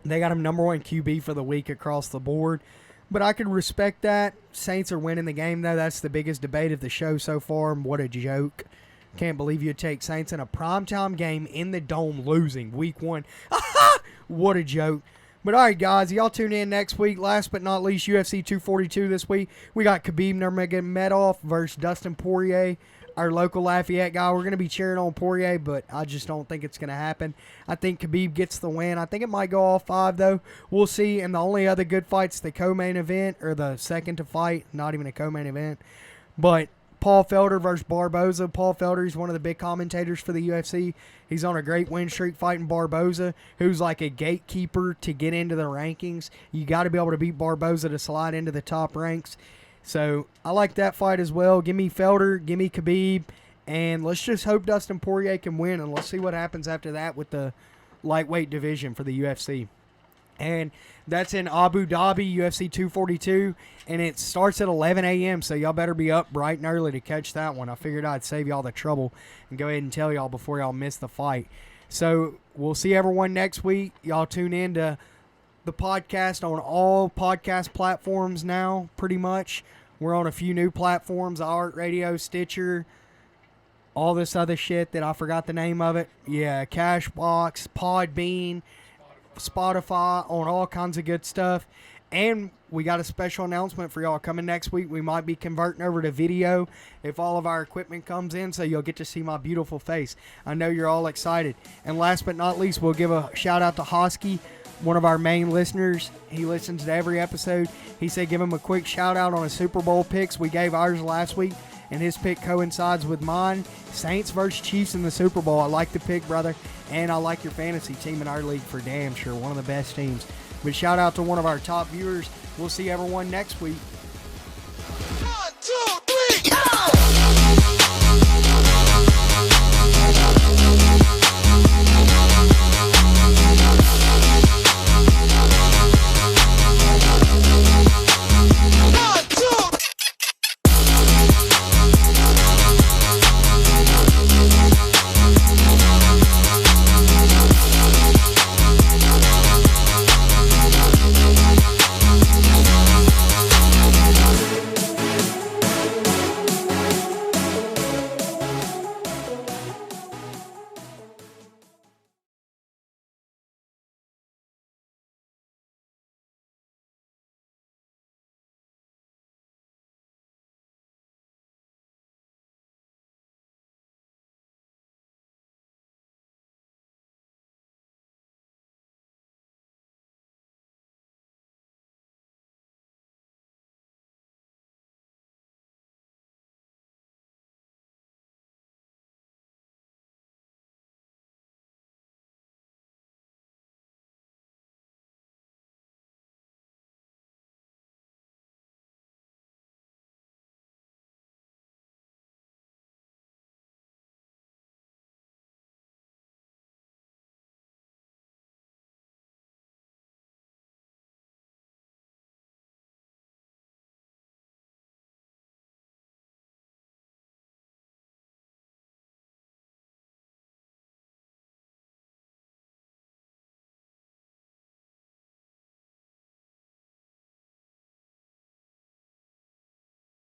They got him number 1 QB for the week across the board. But I can respect that. Saints are winning the game, though. That's the biggest debate of the show so far. What a joke. Can't believe you take Saints in a primetime game in the Dome losing week 1. What a joke. But all right, guys, y'all tune in next week. Last but not least, UFC 242 this week. We got Khabib Nurmagomedov versus Dustin Poirier, our local Lafayette guy. We're going to be cheering on Poirier, but I just don't think it's going to happen. I think Khabib gets the win. I think it might go all 5, though. We'll see. And the only other good fight's the co-main event, or the second to fight, not even a co-main event. But Paul Felder versus Barboza. Paul Felder is one of the big commentators for the UFC. He's on a great win streak fighting Barboza, who's like a gatekeeper to get into the rankings. You got to be able to beat Barboza to slide into the top ranks. So I like that fight as well. Give me Felder, give me Khabib, and let's just hope Dustin Poirier can win, and let's see what happens after that with the lightweight division for the UFC. And that's in Abu Dhabi, UFC 242, and it starts at 11 a.m., so y'all better be up bright and early to catch that one. I figured I'd save y'all the trouble and go ahead and tell y'all before y'all miss the fight. So we'll see everyone next week. Y'all tune in to the podcast on all podcast platforms now, pretty much. We're on a few new platforms, iHeartRadio, Stitcher, all this other shit that I forgot the name of it. Yeah, Cashbox, Podbean, Spotify, on all kinds of good stuff. And we got a special announcement for y'all coming next week. We might be converting over to video if all of our equipment comes in, so you'll get to see my beautiful face. I know you're all excited. And last but not least, we'll give a shout out to Hosky, one of our main listeners. He listens to every episode. He said give him a quick shout out on his Super Bowl picks. We gave ours last week, and his pick coincides with mine. Saints versus Chiefs in the Super Bowl. I like the pick, brother. And I like your fantasy team in our league for damn sure. One of the best teams. But shout out to one of our top viewers. We'll see everyone next week.